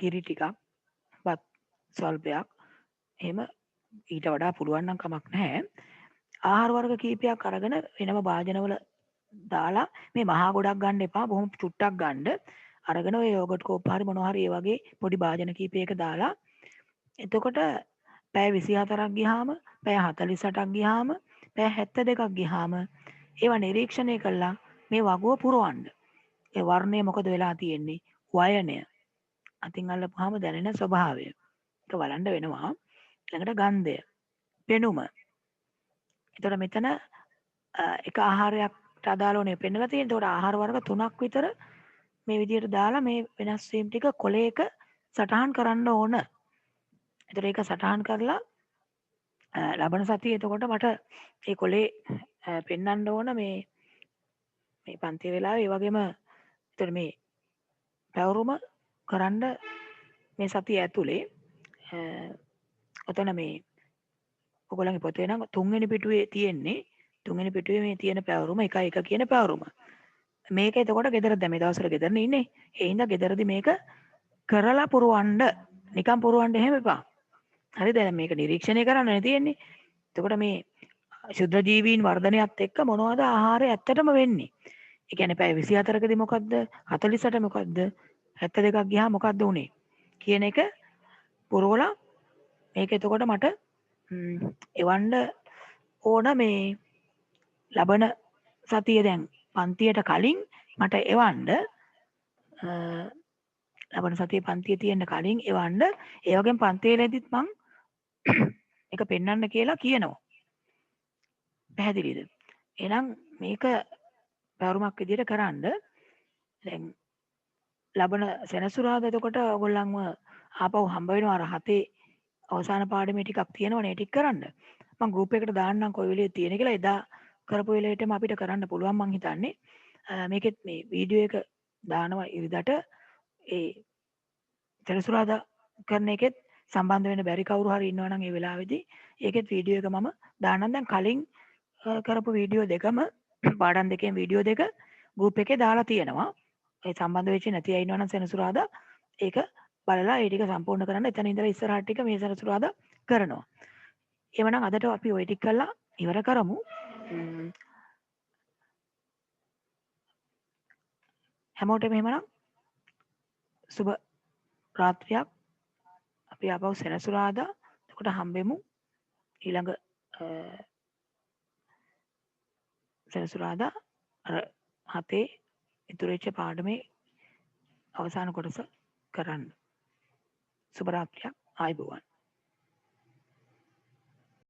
කිරි ටිකක්, වත් ස්වල්පයක්, එහෙම ඊට වඩා පුළුවන් නම් කමක් නැහැ. ආහාර වර්ග කීපයක් අරගෙන වෙනම භාජනවල දාලා, මේ මහා ගොඩක් ගන්න එපා, බොහොම චුට්ටක් ගන්න. අරගෙන ඔය යෝගට් කෝප් හරි මොනවා හරි ඒ වගේ පොඩි භාජන කීපයක දාලා, එතකොට පැය 24ක් ගියාම, පැය 48ක් ගියාම, පැය 72ක් ගියාම ඒවා නිරීක්ෂණය කළා මේ වගුව පුරවන්න. ඒ වර්ණය මොකද වෙලා තියෙන්නේ? වයනය. අතින් අල්ලපුවාම දැනෙන ස්වභාවය. ඒක බලන්න වෙනවා. ළඟට ගන්ධය, පෙනුම. එතකොට මෙතන එක ආහාරයකට අදාළවනේ පෙන්නලා තියෙන්නේ. එතකොට ආහාර වර්ග 3ක් විතර මේ විදිහට දාලා මේ වෙනස් වීම ටික කොලයක සටහන් කරන්න ඕන. එතකොට ඒක සටහන් කරලා ලබන සතියේ එතකොට මට ඒ කොලේ පෙන්වන්න ඕන මේ පන්ති වෙලාවේ. ඒ වගේම එතකොට මේ පැවරුම කරන්න මේ සතිය ඇතුලේ ඔතන මේ ඔයගොල්ලන්ගේ පොතේ නම් 3 වෙනි පිටුවේ තියෙන්නේ. 3 වෙනි පිටුවේ මේ තියෙන පැවරුම 1 කියන පැවරුම. මේක එතකොට ගෙදර දැන් මේ දවස්වල ගෙදරනේ ඉන්නේ. ඒ හින්දා ගෙදරදී මේක කරලා පුරවන්න. නිකන් පුරවන්න එහෙම එපා. හරිද? දැන් මේක නිරීක්ෂණය කරන්න තියෙන්නේ. එතකොට මේ ශුද්‍ර ජීවීන් වර්ධනයත් එක්ක මොනවද ආහාරය ඇත්තටම වෙන්නේ? ඒ කියන්නේ පැය 24කදී මොකද්ද? 48 මොකද්ද? 72ක් ගියාම මොකද්ද උනේ? කියන එක පුරවලා මේක එතකොට මට එවන්න ඕන. මේ ලබන සතිය දැන් පන්තියට කලින් මට එවන්න, ලබන සතිය පන්තිය තියෙන්න කලින් එවන්න. ඒ වගේම පන්තිවලදීත් මං එක පෙන්වන්න කියලා කියනවා. පැහැදිලිද? එහෙනම් මේක පැවරුමක් විදිහට කරන්න. දැන් ලබන සෙනසුරාදා එතකොට ඔයගොල්ලන්ව ආපහු හම්බ වෙනවා. අර 7 අවසාන පාඩමේ ටිකක් තියෙනවනේ, ඒ ටික කරන්න. මම ගෲප් එකට දාන්නම් කොයි වෙලේ තියෙන කියලා. එදා කරපු වෙලේටම අපිට කරන්න පුළුවන් මං හිතන්නේ. මේකෙත් මේ වීඩියෝ එක දානවා ඉරිදට. ඒ සෙනසුරාදා කරන එකෙත් සම්බන්ධ වෙන්න බැරි කවුරු හරි ඉන්නවා නම් ඒ වෙලාවේදී ඒකෙත් වීඩියෝ එක මම දාන්නම්. දැන් කලින් කරපු වීඩියෝ දෙකම, පාඩම් දෙකෙන් වීඩියෝ දෙක ගෲප් එකේ දාලා තියෙනවා. ඒ සම්බන්ධ වෙච්ච නැති අය ඉන්නවා නම් සෙනසුරාදා ඒක බලලා ඒ ටික සම්පූර්ණ කරන්න. එතන ඉඳලා ඉස්සරහට ටික මේ සෙනසුරාදා කරනවා. එවනම් අදට අපි ওই ටික කරලා ඉවර කරමු. හැමෝටම එහෙමනම් සුබ රාත්‍රියක්. අපි ආපහු සෙනසුරාදා එතකොට හම්බෙමු ඊළඟ සෙනසුරාදා අර 7 ඉතුරු වෙච්ච පාඩමේ අවසාන කොටස කරන්න. සුබ රාත්‍රියක්. ආයුබෝවන්.